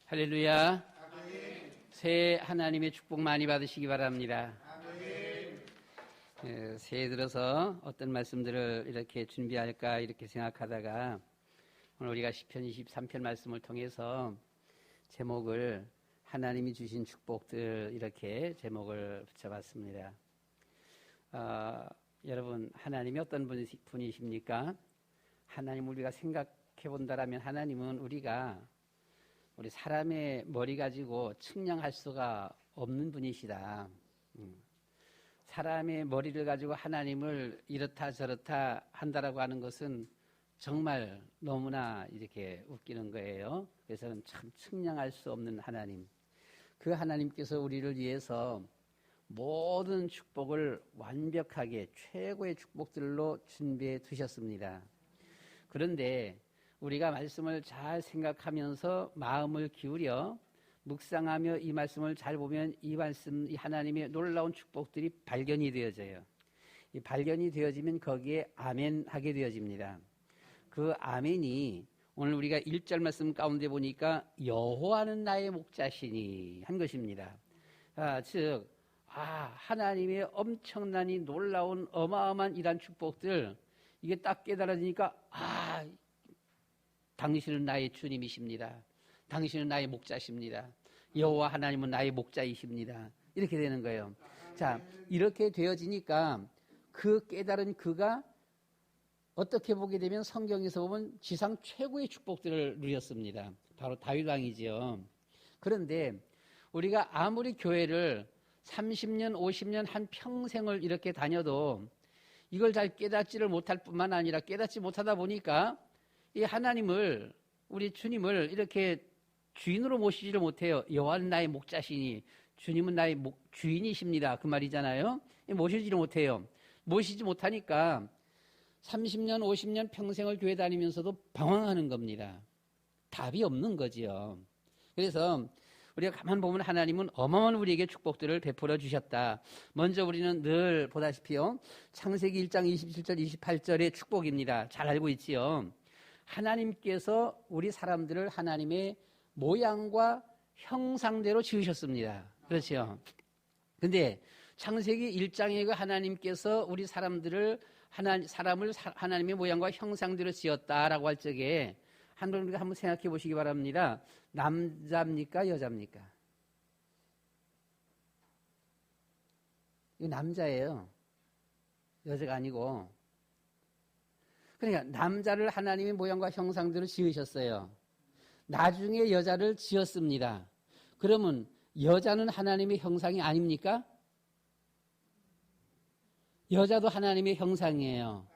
할렐루야. 아멘. 새해 하나님의 축복 많이 받으시기 바랍니다. 아멘. 새해 들어서 어떤 말씀들을 이렇게 준비할까 이렇게 생각하다가 오늘 우리가 시편 23편 말씀을 통해서 제목을 하나님이 주신 축복들 이렇게 제목을 붙여봤습니다. 여러분, 하나님이 어떤 분이십니까? 하나님을 우리가 생각해 본다라면 하나님은 우리 사람의 머리 가지고 측량할 수가 없는 분이시다. 사람의 머리를 가지고 하나님을 이렇다 저렇다 한다라고 하는 것은 정말 너무나 이렇게 웃기는 거예요. 그래서는 참 측량할 수 없는 하나님. 그 하나님께서 우리를 위해서 모든 축복을 완벽하게 최고의 축복들로 준비해 두셨습니다. 그런데 우리가 말씀을 잘 생각하면서 마음을 기울여 묵상하며 이 말씀을 잘 보면 이 말씀, 이 하나님의 놀라운 축복들이 발견이 되어져요. 이 발견이 되어지면 거기에 아멘 하게 되어집니다. 그 아멘이 오늘 우리가 1절 말씀 가운데 보니까 여호와는 나의 목자시니 한 것입니다. 즉 하나님의 엄청나니 놀라운 어마어마한 이러한 축복들 이게 딱 깨달아지니까 당신은 나의 주님이십니다. 당신은 나의 목자십니다. 여호와 하나님은 나의 목자이십니다. 이렇게 되는 거예요. 자, 이렇게 되어지니까 그 깨달은 그가 어떻게 보게 되면 성경에서 보면 지상 최고의 축복들을 누렸습니다. 바로 다윗 왕이지요. 그런데 우리가 아무리 교회를 30년, 50년 한 평생을 이렇게 다녀도 이걸 잘 깨닫지를 못할 뿐만 아니라 깨닫지 못하다 보니까 이 하나님을, 우리 주님을 이렇게 주인으로 모시지를 못해요. 여호와는 나의 목자시니 주님은 나의 주인이십니다. 그 말이잖아요. 모시지를 못해요. 모시지 못하니까 30년, 50년 평생을 교회 다니면서도 방황하는 겁니다. 답이 없는 거지요. 그래서 우리가 가만 보면 하나님은 어마어마한 우리에게 축복들을 베풀어 주셨다. 먼저 우리는 늘 보다시피요. 창세기 1장 27절, 28절의 축복입니다. 잘 알고 있지요. 하나님께서 우리 사람들을 하나님의 모양과 형상대로 지으셨습니다. 그렇죠. 근데 창세기 1장에 그 하나님께서 우리 사람을 하나님의 모양과 형상대로 지었다라고 할 적에 한번 생각해 보시기 바랍니다. 남자입니까? 여자입니까? 이거 남자예요. 여자가 아니고. 그러니까 남자를 하나님의 모양과 형상대로 지으셨어요. 나중에 여자를 지었습니다. 그러면 여자는 하나님의 형상이 아닙니까? 여자도 하나님의 형상이에요.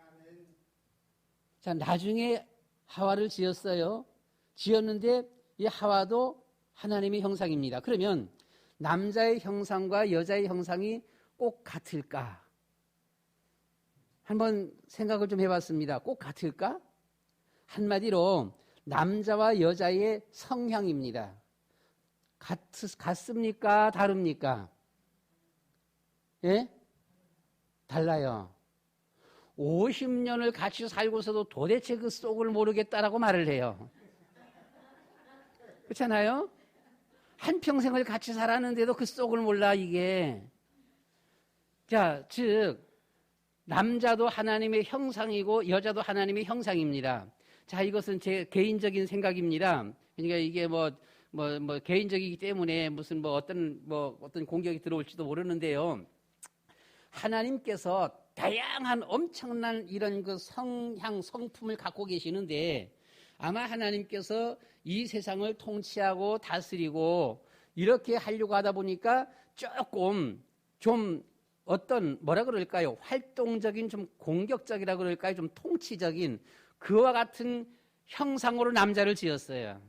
자, 나중에 하와를 지었어요. 지었는데 이 하와도 하나님의 형상입니다. 그러면 남자의 형상과 여자의 형상이 꼭 같을까? 한번 생각을 좀 해봤습니다. 꼭 같을까? 한마디로 남자와 여자의 성향입니다. 같습니까? 다릅니까? 예? 달라요. 50년을 같이 살고서도 도대체 그 속을 모르겠다라고 말을 해요. 그렇잖아요? 한평생을 같이 살았는데도 그 속을 몰라, 이게. 자, 즉 남자도 하나님의 형상이고 여자도 하나님의 형상입니다. 자, 이것은 제 개인적인 생각입니다. 그러니까 이게 개인적이기 때문에 무슨 어떤 공격이 들어올지도 모르는데요. 하나님께서 다양한 엄청난 이런 그 성품을 갖고 계시는데 아마 하나님께서 이 세상을 통치하고 다스리고 이렇게 하려고 하다 보니까 조금 좀 활동적인 좀 공격적이라 그럴까요? 좀 통치적인 그와 같은 형상으로 남자를 지었어요.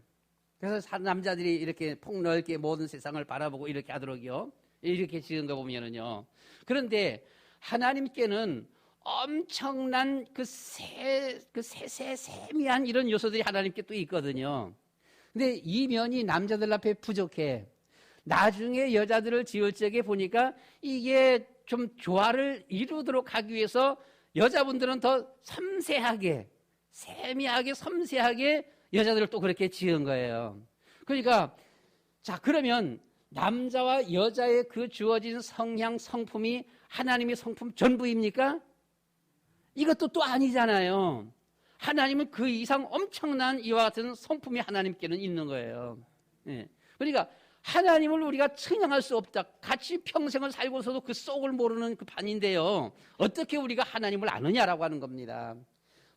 그래서 남자들이 이렇게 폭넓게 모든 세상을 바라보고 이렇게 하도록요. 이렇게 지은 거 보면은요. 그런데 하나님께는 엄청난 세세미한 이런 요소들이 하나님께 또 있거든요. 근데 이 면이 남자들 앞에 부족해. 나중에 여자들을 지을 적에 보니까 이게 좀 조화를 이루도록 하기 위해서 여자분들은 더 세미하게 섬세하게 여자들을 또 그렇게 지은 거예요. 그러니까 자, 그러면 남자와 여자의 그 주어진 성향, 성품이 하나님의 성품 전부입니까? 이것도 또 아니잖아요. 하나님은 그 이상 엄청난 이와 같은 성품이 하나님께는 있는 거예요. 예. 그러니까 하나님을 우리가 측량할 수 없다. 같이 평생을 살고서도 그 속을 모르는 그 판인데요. 어떻게 우리가 하나님을 아느냐라고 하는 겁니다.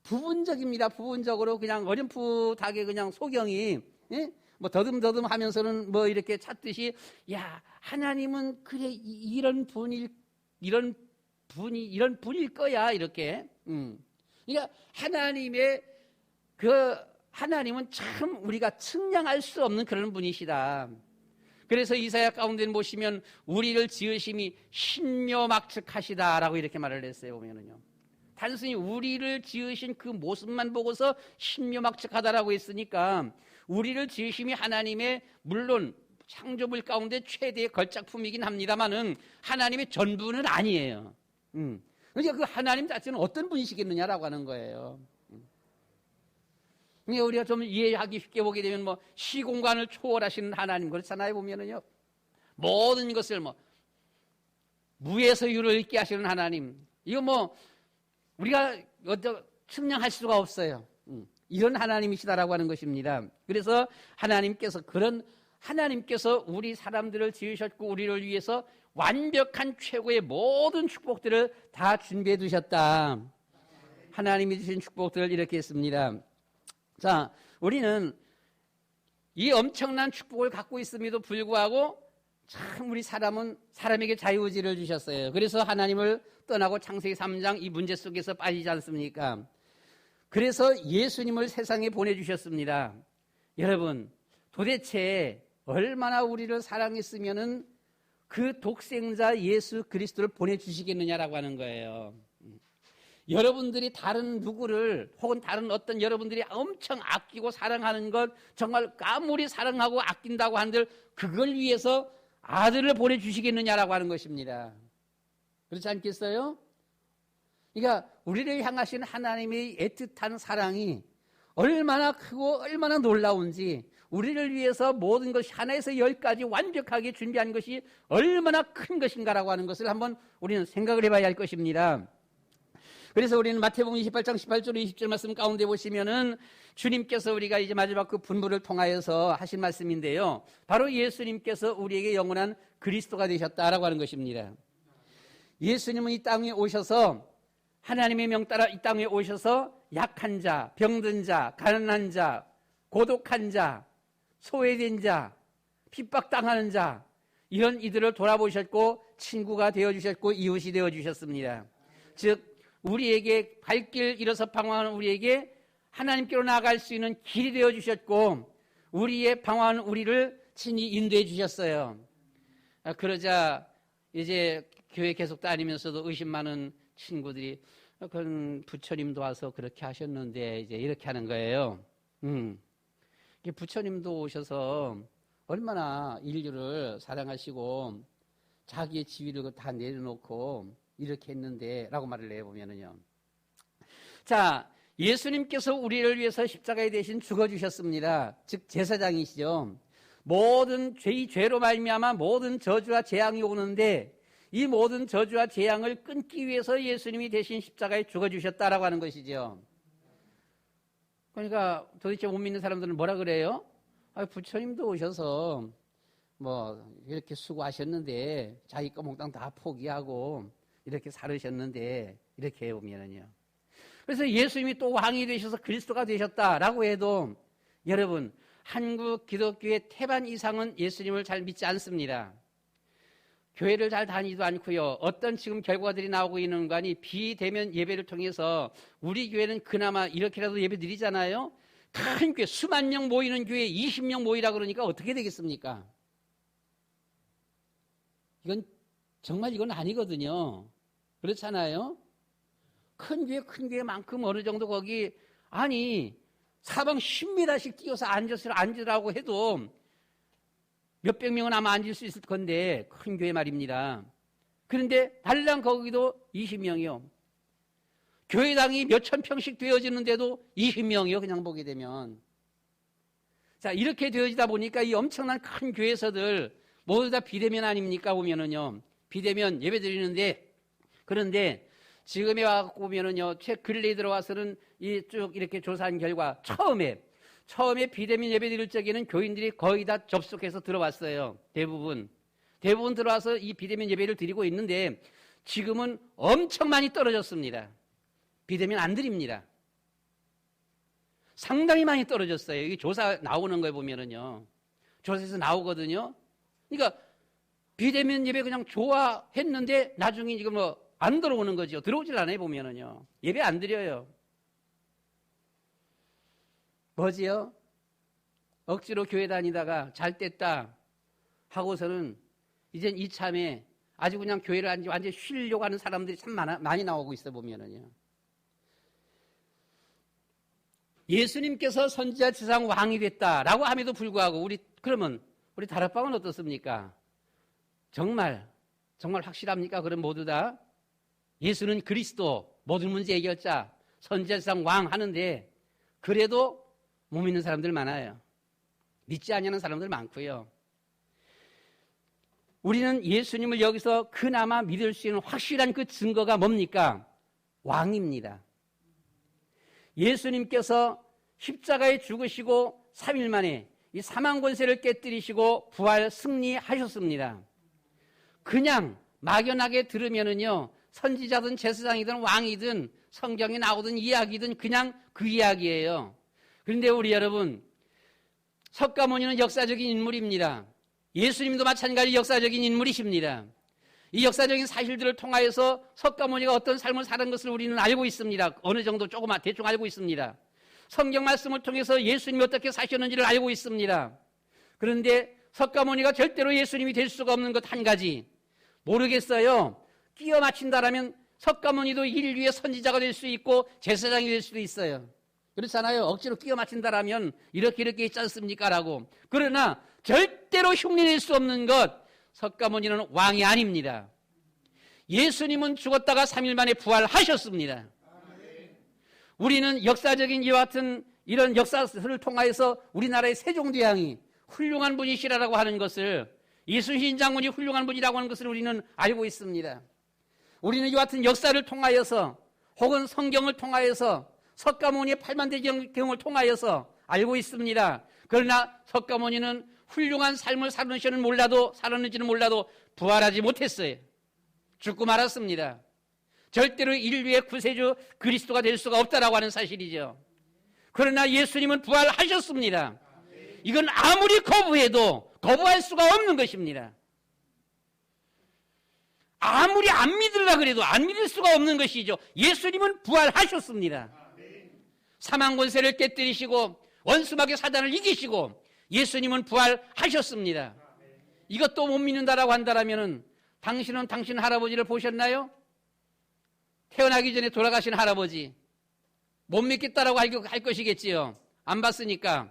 부분적입니다. 부분적으로 그냥 어렴풋하게 그냥 소경이, 예? 뭐 더듬더듬 하면서는 뭐 이렇게 찾듯이, 야, 하나님은 그래, 이런 분일 거야, 이렇게. 그러니까 하나님은 참 우리가 측량할 수 없는 그런 분이시다. 그래서 이사야 가운데 보시면 우리를 지으심이 신묘막측하시다라고 이렇게 말을 했어요. 보면은요. 단순히 우리를 지으신 그 모습만 보고서 신묘막측하다라고 했으니까 우리를 지으심이 하나님의 물론 창조물 가운데 최대의 걸작품이긴 합니다만은 하나님의 전부는 아니에요. 그러니까 그 하나님 자체는 어떤 분이시겠느냐라고 하는 거예요. 그러니까 우리가 좀 이해하기 쉽게 보게 되면 뭐 시공간을 초월하시는 하나님 그렇잖아요. 보면은요. 모든 것을 뭐 무에서 유를 있게 하시는 하나님. 이거 뭐 우리가 측량할 수가 없어요. 이런 하나님이시다라고 하는 것입니다. 그래서 하나님께서 우리 사람들을 지으셨고 우리를 위해서 완벽한 최고의 모든 축복들을 다 준비해 두셨다. 하나님이 주신 축복들을 이렇게 했습니다. 자, 우리는 이 엄청난 축복을 갖고 있음에도 불구하고 참 우리 사람에게 자유의지를 주셨어요. 그래서 하나님을 떠나고 창세기 3장 이 문제 속에서 빠지지 않습니까? 그래서 예수님을 세상에 보내주셨습니다. 여러분, 도대체 얼마나 우리를 사랑했으면은 그 독생자 예수 그리스도를 보내주시겠느냐라고 하는 거예요. 여러분들이 다른 누구를 혹은 다른 어떤 여러분들이 엄청 아끼고 사랑하는 것 정말 아무리 사랑하고 아낀다고 한들 그걸 위해서 아들을 보내주시겠느냐라고 하는 것입니다. 그렇지 않겠어요? 그러니까 우리를 향하신 하나님의 애틋한 사랑이 얼마나 크고 얼마나 놀라운지 우리를 위해서 모든 것이 하나에서 10까지 완벽하게 준비한 것이 얼마나 큰 것인가라고 하는 것을 한번 우리는 생각을 해봐야 할 것입니다. 그래서 우리는 마태복음 28장 18절 20절 말씀 가운데 보시면은 주님께서 우리가 이제 마지막 그 분부를 통하여서 하신 말씀인데요. 바로 예수님께서 우리에게 영원한 그리스도가 되셨다라고 하는 것입니다. 예수님은 이 땅에 오셔서 하나님의 명 따라 이 땅에 오셔서 약한 자, 병든 자, 가난한 자, 고독한 자, 소외된 자, 핍박당하는 자 이런 이들을 돌아보셨고 친구가 되어주셨고 이웃이 되어주셨습니다. 즉 우리에게 발길 잃어서 방황하는 우리에게 하나님께로 나아갈 수 있는 길이 되어주셨고 우리의 방황하는 우리를 친히 인도해 주셨어요. 그러자 이제 교회 계속 다니면서도 의심 많은 친구들이 그건 부처님도 와서 그렇게 하셨는데 이제 이렇게 하는 거예요. 부처님도 오셔서 얼마나 인류를 사랑하시고 자기의 지위를 다 내려놓고 이렇게 했는데 라고 말을 해보면은요. 자, 예수님께서 우리를 위해서 십자가에 대신 죽어주셨습니다. 즉 제사장이시죠. 모든 죄로 말미암아 모든 저주와 재앙이 오는데 이 모든 저주와 재앙을 끊기 위해서 예수님이 대신 십자가에 죽어주셨다라고 하는 것이죠. 그러니까 도대체 못 믿는 사람들은 뭐라 그래요? 부처님도 오셔서 뭐 이렇게 수고하셨는데 자기 거몽땅 다 포기하고 이렇게 살으셨는데 이렇게 해보면은요. 그래서 예수님이 또 왕이 되셔서 그리스도가 되셨다라고 해도 여러분 한국 기독교의 태반 이상은 예수님을 잘 믿지 않습니다. 교회를 잘 다니지도 않고요. 어떤 지금 결과들이 나오고 있는 거니 비대면 예배를 통해서 우리 교회는 그나마 이렇게라도 예배 드리잖아요. 큰 교회 수만 명 모이는 교회 20명 모이라 그러니까 어떻게 되겠습니까? 이건 정말 이건 아니거든요. 그렇잖아요. 큰 교회만큼 어느 정도 거기 아니 사방 10m씩 뛰어서 앉으라고 해도 몇백 명은 아마 앉을 수 있을 건데 큰 교회 말입니다. 그런데 달랑 거기도 20명이요. 교회당이 몇천 평씩 되어지는데도 20명이요. 그냥 보게 되면. 자, 이렇게 되어지다 보니까 이 엄청난 큰 교회에서들 모두 다 비대면 아닙니까? 보면은요. 비대면 예배 드리는데, 그런데 지금에 와갖고 보면은요, 최 근래에 들어와서는 이 쭉 이렇게 조사한 결과 처음에 비대면 예배 드릴 적에는 교인들이 거의 다 접속해서 들어왔어요. 대부분 들어와서 이 비대면 예배를 드리고 있는데 지금은 엄청 많이 떨어졌습니다. 비대면 안 드립니다. 상당히 많이 떨어졌어요. 이 조사 나오는 걸 보면은요. 조사에서 나오거든요. 그러니까 비대면 예배 그냥 좋아했는데 나중에 지금 뭐 안 들어오는 거죠. 들어오질 않아요, 보면은요. 예배 안 드려요. 뭐지요? 억지로 교회 다니다가 잘 됐다 하고서는 이젠 이참에 아주 그냥 교회를 완전히 쉬려고 하는 사람들이 참 많이 나오고 있어 보면은요. 예수님께서 선지자 지상 왕이 됐다라고 함에도 불구하고 그러면 우리 다락방은 어떻습니까? 정말 확실합니까? 그럼 모두 다 예수는 그리스도, 모든 문제 해결자, 선지자 지상 왕 하는데 그래도 못 믿는 사람들 많아요. 믿지 않는 사람들 많고요. 우리는 예수님을 여기서 그나마 믿을 수 있는 확실한 그 증거가 뭡니까? 왕입니다. 예수님께서 십자가에 죽으시고 3일 만에 이 사망 권세를 깨뜨리시고 부활 승리하셨습니다. 그냥 막연하게 들으면은요, 선지자든 제사장이든 왕이든 성경에 나오든 이야기든 그냥 그 이야기예요. 그런데 우리 여러분, 석가모니는 역사적인 인물입니다. 예수님도 마찬가지 역사적인 인물이십니다. 이 역사적인 사실들을 통하여서 석가모니가 어떤 삶을 사는 것을 우리는 알고 있습니다. 어느 정도 조금 대충 알고 있습니다. 성경 말씀을 통해서 예수님이 어떻게 사셨는지를 알고 있습니다. 그런데 석가모니가 절대로 예수님이 될 수가 없는 것 한 가지 모르겠어요. 끼워 맞춘다라면 석가모니도 인류의 선지자가 될 수 있고 제사장이 될 수도 있어요. 그렇잖아요. 억지로 끼워 맞춘다라면 이렇게 있지 않습니까? 라고. 그러나 절대로 흉내낼 수 없는 것, 석가모니는 왕이 아닙니다. 예수님은 죽었다가 3일 만에 부활하셨습니다. 우리는 역사적인 이와 같은 이런 역사를 통하여서 우리나라의 세종대왕이 훌륭한 분이시라고 하는 것을, 이순신 장군이 훌륭한 분이라고 하는 것을 우리는 알고 있습니다. 우리는 이와 같은 역사를 통하여서 혹은 성경을 통하여서 석가모니의 8만대경을 통하여서 알고 있습니다. 그러나 석가모니는 훌륭한 삶을 살았는지는 몰라도 부활하지 못했어요. 죽고 말았습니다. 절대로 인류의 구세주 그리스도가 될 수가 없다라고 하는 사실이죠. 그러나 예수님은 부활하셨습니다. 이건 아무리 거부해도 거부할 수가 없는 것입니다. 아무리 안 믿으려고 그래도 안 믿을 수가 없는 것이죠. 예수님은 부활하셨습니다. 사망 권세를 깨뜨리시고 원수마귀 사단을 이기시고 예수님은 부활하셨습니다. 이것도 못 믿는다라고 한다면 당신은 당신 할아버지를 보셨나요? 태어나기 전에 돌아가신 할아버지. 못 믿겠다라고 할 것이겠지요. 안 봤으니까.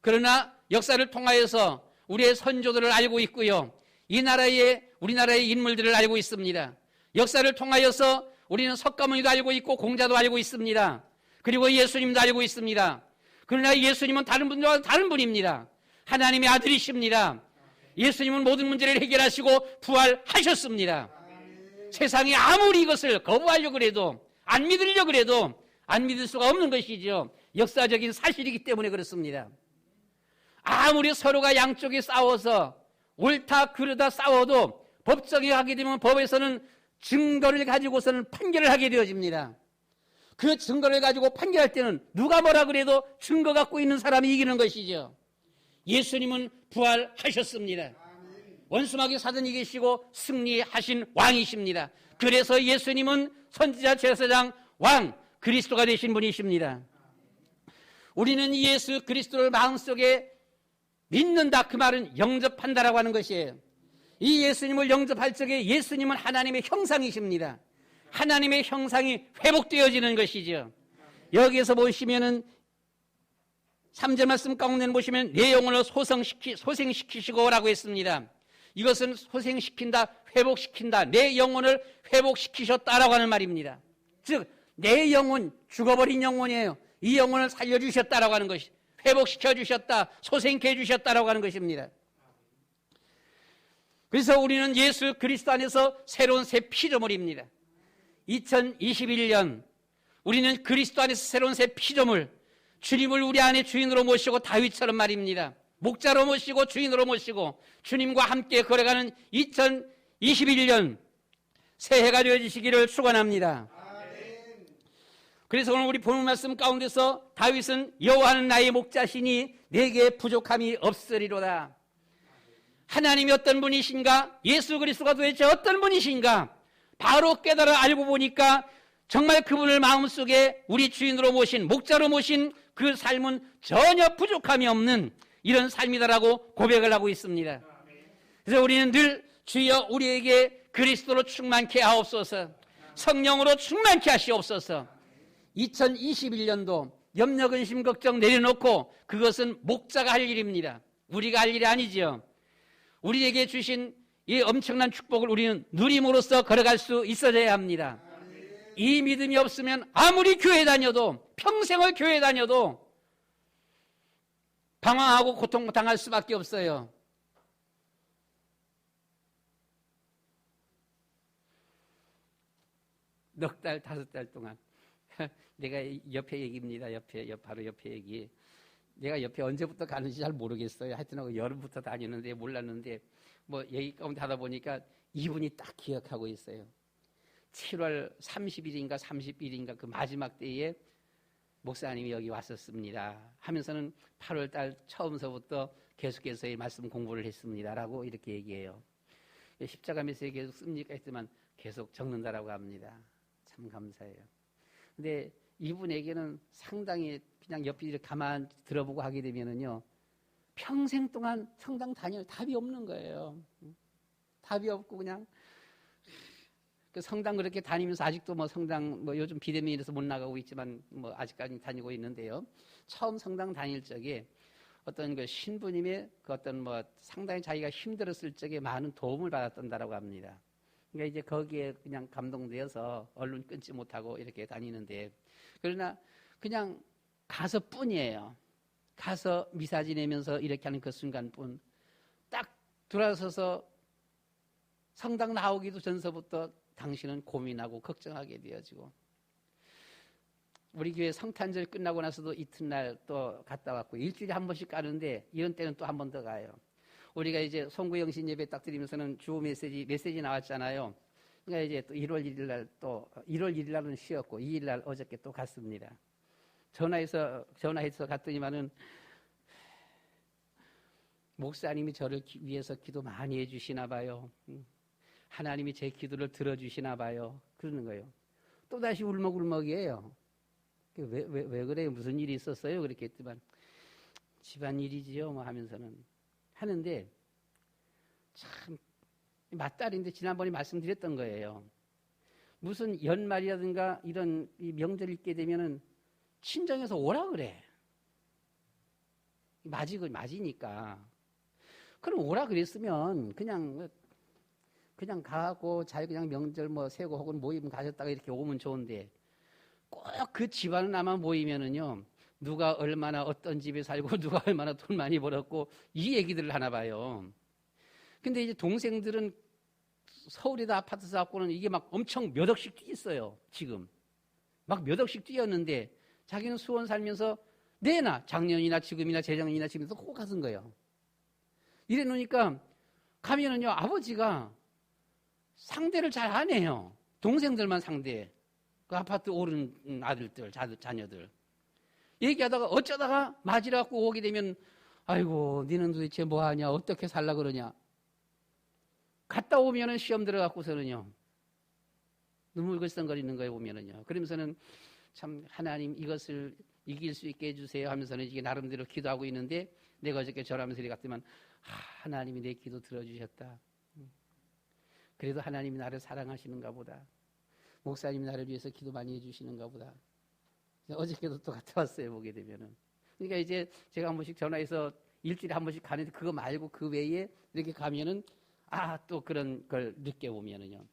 그러나 역사를 통하여서 우리의 선조들을 알고 있고요. 우리나라의 인물들을 알고 있습니다. 역사를 통하여서 우리는 석가모니도 알고 있고 공자도 알고 있습니다. 그리고 예수님도 알고 있습니다. 그러나 예수님은 다른 분들과 다른 분입니다. 하나님의 아들이십니다. 예수님은 모든 문제를 해결하시고 부활하셨습니다. 세상이 아무리 이것을 거부하려고 그래도 안 믿으려고 그래도 안 믿을 수가 없는 것이죠. 역사적인 사실이기 때문에 그렇습니다. 아무리 서로가 양쪽이 싸워서 옳다 그르다 싸워도 법정에 하게 되면 법에서는 증거를 가지고서는 판결을 하게 되어집니다. 그 증거를 가지고 판결할 때는 누가 뭐라 그래도 증거 갖고 있는 사람이 이기는 것이죠. 예수님은 부활하셨습니다. 원수마귀 사단 이기시고 승리하신 왕이십니다. 그래서 예수님은 선지자, 제사장, 왕, 그리스도가 되신 분이십니다. 우리는 예수 그리스도를 마음속에 믿는다, 그 말은 영접한다라고 하는 것이에요. 이 예수님을 영접할 적에 예수님은 하나님의 형상이십니다. 하나님의 형상이 회복되어지는 것이죠. 여기에서 보시면은 3절 말씀 가운데 보시면 내 영혼을 소생시키시고라고 했습니다. 이것은 소생시킨다, 회복시킨다, 내 영혼을 회복시키셨다라고 하는 말입니다. 즉 내 영혼, 죽어버린 영혼이에요. 이 영혼을 살려주셨다라고 하는 것이 회복시켜 주셨다, 소생케 해주셨다라고 하는 것입니다. 그래서 우리는 예수 그리스도 안에서 새로운 새 피조물입니다. 2021년 우리는 그리스도 안에서 새로운 새 피조물, 주님을 우리 안에 주인으로 모시고 다윗처럼 말입니다. 목자로 모시고 주인으로 모시고 주님과 함께 걸어가는 2021년 새해가 되어주시기를 축원합니다. 그래서 오늘 우리 본문 말씀 가운데서 다윗은 여호와는 나의 목자시니 내게 부족함이 없으리로다. 하나님이 어떤 분이신가? 예수 그리스도가 도대체 어떤 분이신가? 바로 깨달아 알고 보니까 정말 그분을 마음속에 우리 주인으로 모신, 목자로 모신 그 삶은 전혀 부족함이 없는 이런 삶이다라고 고백을 하고 있습니다. 그래서 우리는 늘 주여 우리에게 그리스도로 충만케 하옵소서, 성령으로 충만케 하시옵소서. 2021년도 염려, 근심, 걱정 내려놓고 그것은 목자가 할 일입니다. 우리가 할 일이 아니죠. 우리에게 주신 이 엄청난 축복을 우리는 누림으로써 걸어갈 수 있어야 합니다. 이 믿음이 없으면 아무리 교회 다녀도, 평생을 교회 다녀도 방황하고 고통당할 수밖에 없어요. 넉 달, 5달 동안 내가 옆에 얘기입니다. 바로 옆에 얘기. 내가 옆에 언제부터 가는지 잘 모르겠어요. 하여튼 여름부터 다니는데 몰랐는데 뭐 얘기 가운데 하다 보니까 이분이 딱 기억하고 있어요. 7월 30일인가 31일인가 그 마지막 때에 목사님이 여기 왔었습니다 하면서는 8월 달 처음서부터 계속해서 이 말씀 공부를 했습니다라고 이렇게 얘기해요. 십자가 메시지 계속 씁니까 했지만 계속 적는다라고 합니다. 참 감사해요. 근데 이분에게는 상당히 그냥 옆에 이렇게 가만 들어보고 하게 되면은요, 평생 동안 성당 다녀 답이 없는 거예요. 답이 없고 그냥 그 성당 그렇게 다니면서 아직도 뭐 성당 뭐 요즘 비대면이라서 못 나가고 있지만 뭐 아직까지 다니고 있는데요. 처음 성당 다닐 적에 어떤 그 신부님의 그 어떤 뭐 상당히 자기가 힘들었을 적에 많은 도움을 받았던다라고 합니다. 그러니까 이제 거기에 그냥 감동되어서 얼른 끊지 못하고 이렇게 다니는데, 그러나 그냥 가서 뿐이에요. 가서 미사 지내면서 이렇게 하는 그 순간뿐. 딱 돌아서서 성당 나오기도 전서부터 당신은 고민하고 걱정하게 되어지고, 우리 교회 성탄절 끝나고 나서도 이튿날 또 갔다 왔고, 일주일에 한 번씩 가는데 이런 때는 또 한 번 더 가요. 우리가 이제 송구영신 예배 딱 드리면서는 주 메시지 나왔잖아요. 그러니까 이제 또 1월 1일 날 또 1월 1일 날은 쉬었고 2일 날 어저께 또 갔습니다. 전화해서 갔더니만은 목사님이 저를 위해서 기도 많이 해주시나 봐요. 하나님이 제 기도를 들어주시나 봐요. 그러는 거예요. 또다시 울먹울먹이에요. 왜 그래요? 무슨 일이 있었어요? 그렇게 했더만 집안일이지요 뭐 하면서는 하는데, 참 맞달인데 지난번에 말씀드렸던 거예요. 무슨 연말이라든가 이런 이 명절 있게 되면은 친정에서 오라 그래. 맞이니까. 그럼 오라 그랬으면 그냥 가고 잘 그냥 명절 뭐 세고 혹은 모임 가셨다가 이렇게 오면 좋은데, 꼭 그 집안은 아마 모이면은요, 누가 얼마나 어떤 집에 살고 누가 얼마나 돈 많이 벌었고 이 얘기들을 하나 봐요. 근데 이제 동생들은 서울에다 아파트 사갖고는 이게 막 엄청 몇 억씩 뛰었어요. 지금 막 몇 억씩 뛰었는데 자기는 수원 살면서 내나 작년이나 지금이나 재작년이나 지금도 꼭 가는 거예요. 이래 놓으니까 가면은요, 아버지가 상대를 잘 안 해요. 동생들만 상대해. 그 아파트 오른 아들들, 자녀들. 얘기하다가 어쩌다가 맞이라고 오게 되면, 아이고, 니는 도대체 뭐 하냐? 어떻게 살라 그러냐? 갔다 오면은 시험 들어갖고서는요, 눈물 글썽거리는 거에 보면은요. 그러면서는 참 하나님 이것을 이길 수 있게 해주세요 하면서는 이게 나름대로 기도하고 있는데, 내가 어저께 전화하면서 이랬더니만, 하나님이 내 기도 들어주셨다. 그래도 하나님이 나를 사랑하시는가 보다. 목사님이 나를 위해서 기도 많이 해주시는가 보다. 어저께도 또 갔다 왔어요, 보게 되면은. 그러니까 이제 제가 한 번씩 전화해서 일주일에 한 번씩 가는데, 그거 말고 그 외에 이렇게 가면은, 또 그런 걸 느껴보면은요.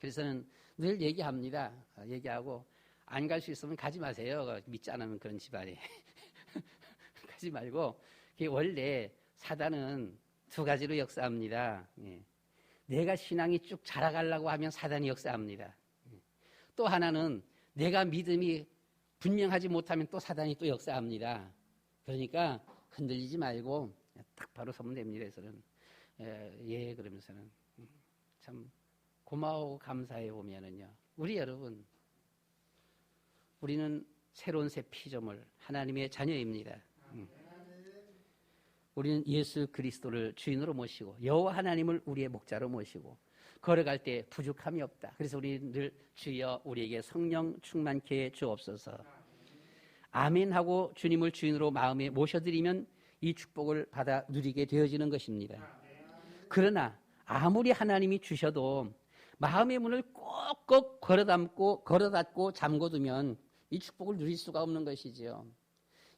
그래서는 늘 얘기합니다. 얘기하고, 안 갈 수 있으면 가지 마세요. 믿지 않으면 그런 집안에. 그러지 말고 원래 사단은 두 가지로 역사합니다. 내가 신앙이 쭉 자라가려고 하면 사단이 역사합니다. 또 하나는 내가 믿음이 분명하지 못하면 또 사단이 또 역사합니다. 그러니까 흔들리지 말고 딱 바로 서면 됩니다. 그래서는 그러면서는 참 고마워 감사해 보면은요. 우리 여러분, 우리는 새로운 새 피조물 하나님의 자녀입니다. 우리는 예수 그리스도를 주인으로 모시고 여호와 하나님을 우리의 목자로 모시고 걸어갈 때 부족함이 없다. 그래서 우리는 늘 주여 우리에게 성령 충만케 해 주옵소서. 아멘하고 주님을 주인으로 마음에 모셔드리면 이 축복을 받아 누리게 되어지는 것입니다. 그러나 아무리 하나님이 주셔도 마음의 문을 꼭꼭 걸어닫고 잠궈두면 이 축복을 누릴 수가 없는 것이지요.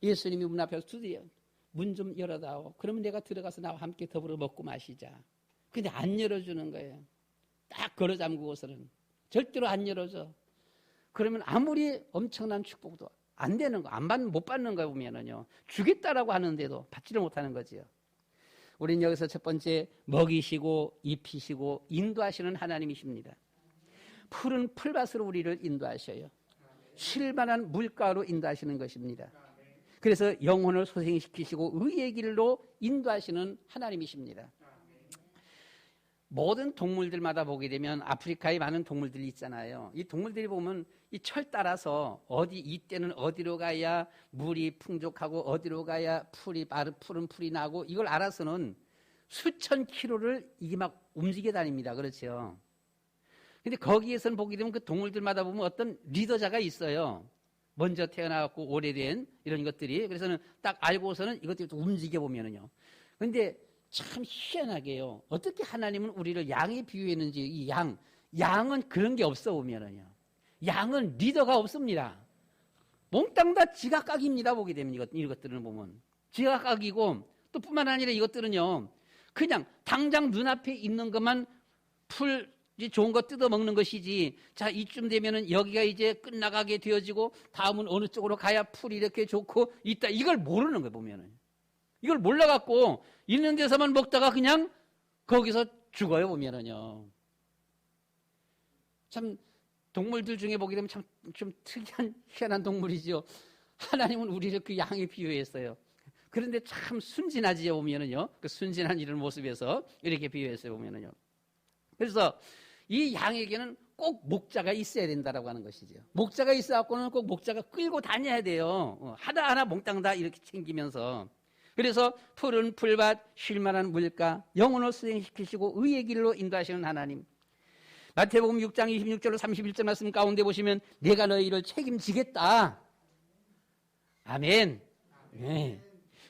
예수님이 문 앞에서 드디어 문 좀 열어다오. 그러면 내가 들어가서 나와 함께 더불어 먹고 마시자. 근데 안 열어주는 거예요. 딱 걸어 잠그고서는 절대로 안 열어줘. 그러면 아무리 엄청난 축복도 안 되는 거, 못 받는 거 보면은요, 주겠다라고 하는데도 받지를 못하는 거지요. 우리는 여기서 첫 번째 먹이시고 입히시고 인도하시는 하나님이십니다. 푸른 풀밭으로 우리를 인도하셔요. 쉴만한 물가로 인도하시는 것입니다. 그래서 영혼을 소생시키시고 의의 길로 인도하시는 하나님이십니다. 모든 동물들마다 보게 되면 아프리카에 많은 동물들이 있잖아요. 이 동물들이 보면 이 철 따라서 이때는 어디로 가야 물이 풍족하고 어디로 가야 푸른 풀이 나고 이걸 알아서는 수천 킬로를 이게 막 움직여 다닙니다. 그렇죠. 근데 거기에서는 보게 되면 그 동물들마다 보면 어떤 리더자가 있어요. 먼저 태어나갖고 오래된 이런 것들이. 그래서는 딱 알고서는 이것들이 또 움직여 보면은요. 근데 참 희한하게요. 어떻게 하나님은 우리를 양에 비유했는지, 이 양은 그런 게 없어 보면은요. 양은 리더가 없습니다. 몽땅 다 지각각입니다. 보게 되면 이것들은 보면. 지각각이고 또 뿐만 아니라 이것들은요. 그냥 당장 눈앞에 있는 것만 좋은 거 뜯어 먹는 것이지. 자, 이쯤 되면은 여기가 이제 끝나가게 되어지고 다음은 어느 쪽으로 가야 풀이 이렇게 좋고 있다. 이걸 모르는 거예요, 보면은. 이걸 몰라갖고 있는 데서만 먹다가 그냥 거기서 죽어요, 보면은요. 참, 동물들 중에 보게 되면 참 좀 특이한, 희한한 동물이죠. 하나님은 우리를 그 양에 비유했어요. 그런데 참 순진하지요, 보면은요. 그 순진한 이런 모습에서 이렇게 비유했어요, 보면은요. 그래서 이 양에게는 꼭 목자가 있어야 된다라고 하는 것이죠. 목자가 있어갖고는 꼭 목자가 끌고 다녀야 돼요. 하나하나 몽땅 다 이렇게 챙기면서. 그래서 푸른 풀밭, 쉴만한 물가, 영혼을 수행시키시고 의의 길로 인도하시는 하나님. 마태복음 6장 26절로 31절 말씀 가운데 보시면 내가 너희를 책임지겠다. 아멘. 네.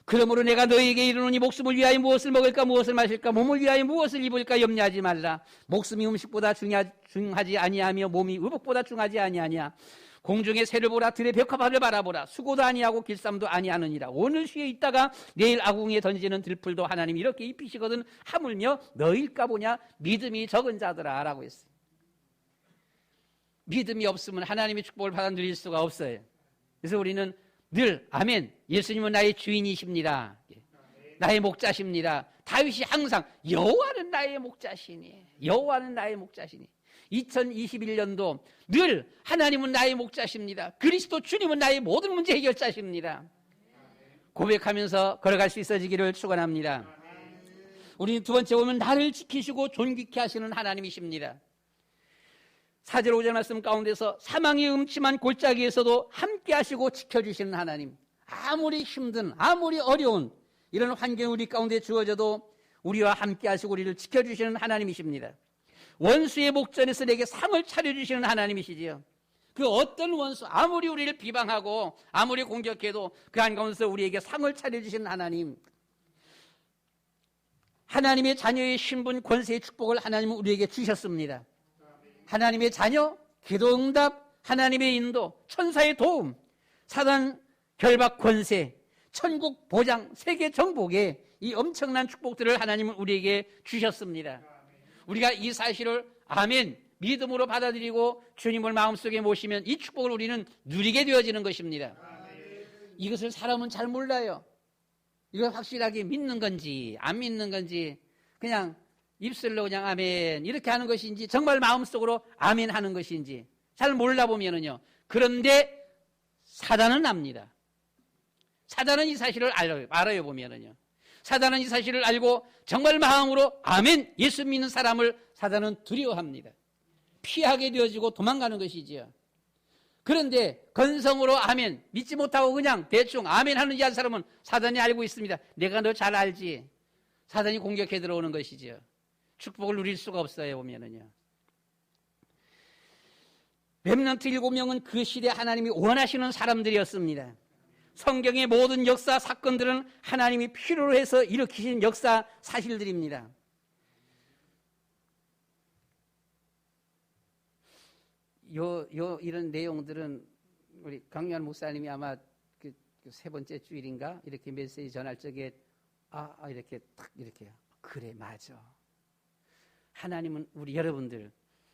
그러므로 내가 너희에게 이르노니 목숨을 위하여 무엇을 먹을까 무엇을 마실까 몸을 위하여 무엇을 입을까 염려하지 말라. 목숨이 음식보다 중하지 아니하며 몸이 의복보다 중하지 아니하냐. 공중의 새를 보라. 들의 벽화밭을 바라보라. 수고도 아니하고 길쌈도 아니하느니라. 오늘 쉬어 있다가 내일 아궁이에 던지는 들풀도 하나님이 이렇게 입히시거든 하물며 너일까 보냐. 믿음이 적은 자들아 라고 했어요. 믿음이 없으면 하나님의 축복을 받아 누릴 수가 없어요. 그래서 우리는 늘 아멘. 예수님은 나의 주인이십니다. 나의 목자십니다. 다윗이 항상 여호와는 나의 목자시니. 여호와는 나의 목자시니. 2021년도 늘 하나님은 나의 목자십니다. 그리스도 주님은 나의 모든 문제 해결자십니다. 고백하면서 걸어갈 수 있어지기를 축원합니다. 우리는 두 번째 보면 나를 지키시고 존귀케 하시는 하나님이십니다. 4절 5절 말씀 가운데서 사망의 음침한 골짜기에서도 함께 하시고 지켜주시는 하나님. 아무리 힘든 아무리 어려운 이런 환경이 우리 가운데 주어져도 우리와 함께 하시고 우리를 지켜주시는 하나님이십니다. 원수의 목전에서 내게 상을 차려주시는 하나님이시지요. 그 어떤 원수 아무리 우리를 비방하고 아무리 공격해도 그 한가운데서 우리에게 상을 차려주시는 하나님. 하나님의 자녀의 신분 권세의 축복을 하나님은 우리에게 주셨습니다. 하나님의 자녀, 기도응답, 하나님의 인도, 천사의 도움, 사단 결박 권세, 천국 보장, 세계 정복의 이 엄청난 축복들을 하나님은 우리에게 주셨습니다. 우리가 이 사실을 아멘, 믿음으로 받아들이고 주님을 마음속에 모시면 이 축복을 우리는 누리게 되어지는 것입니다. 이것을 사람은 잘 몰라요. 이걸 확실하게 믿는 건지 안 믿는 건지 그냥 입술로 그냥 아멘 이렇게 하는 것인지 정말 마음속으로 아멘 하는 것인지 잘 몰라보면은요. 그런데 사단은 압니다. 사단은 이 사실을 알아요 보면은요. 사단은 이 사실을 알고 정말 마음으로 아멘 예수 믿는 사람을 사단은 두려워합니다. 피하게 되어지고 도망가는 것이지요. 그런데 건성으로 아멘 믿지 못하고 그냥 대충 아멘 하는 한 사람은 사단이 알고 있습니다. 내가 너 잘 알지. 사단이 공격해 들어오는 것이지요. 축복을 누릴 수가 없어요 보면은요. 렘넌트 7명은 그 시대 하나님이 원하시는 사람들이었습니다. 성경의 모든 역사 사건들은 하나님이 필요로 해서 일으키신 역사 사실들입니다. 이런 내용들은 우리 강요한 목사님이 아마 그 세 번째 주일인가 이렇게 메시지 전할 적에 이렇게 딱 이렇게 그래 맞아. 하나님은 우리 여러분들